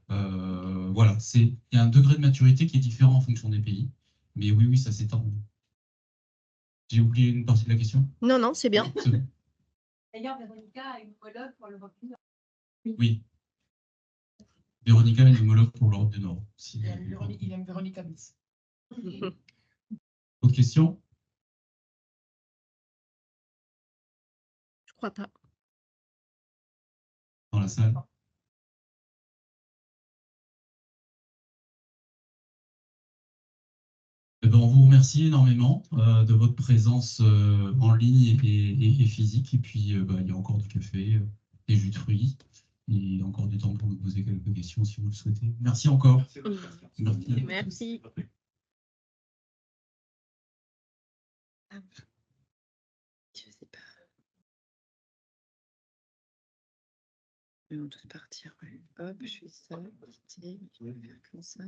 Voilà, il y a un degré de maturité qui est différent en fonction des pays. Mais oui, oui, ça s'étend. J'ai oublié une partie de la question? Non, non, c'est bien. C'est bon. D'ailleurs, Véronica a une homologue pour l'Europe du Nord. Oui. Véronica est une homologue pour l'Europe du Nord. Il aime Véronica Bis. Autre question? Je crois pas. Dans la salle? Eh ben, on vous remercie énormément de votre présence en ligne et physique. Et puis, bah, il y a encore du café, des jus de fruits. Il y a encore du temps pour nous poser quelques questions si vous le souhaitez. Merci encore. Merci. Merci. Je sais pas. Ils vont tous partir. Ouais. Hop, je fais ça. Je vais faire comme ça.